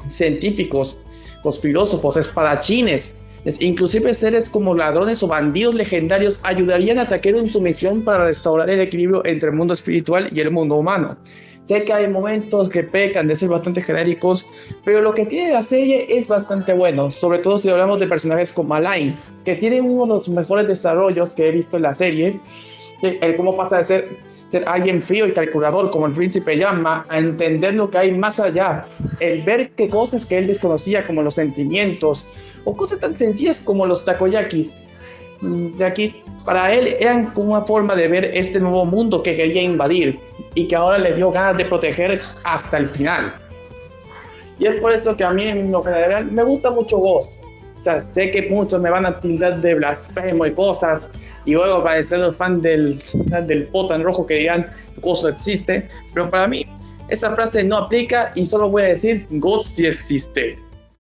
científicos, los filósofos, espadachines, inclusive seres como ladrones o bandidos legendarios ayudarían a Takeru en su misión para restaurar el equilibrio entre el mundo espiritual y el mundo humano. Sé que hay momentos que pecan de ser bastante genéricos, pero lo que tiene la serie es bastante bueno, sobre todo si hablamos de personajes como Alain, que tiene uno de los mejores desarrollos que he visto en la serie, el cómo pasa de ser alguien frío y calculador como el príncipe Yama a entender lo que hay más allá, el ver qué cosas que él desconocía como los sentimientos o cosas tan sencillas como los takoyakis. De aquí, para él eran como una forma de ver este nuevo mundo que quería invadir y que ahora le dio ganas de proteger hasta el final. Y es por eso que a mí en lo general me gusta mucho Ghost. O sea, sé que muchos me van a tildar de blasfemo y cosas, y luego para ser los fan del poto en rojo que dirán Ghost no existe, pero para mí esa frase no aplica y solo voy a decir Ghost sí existe.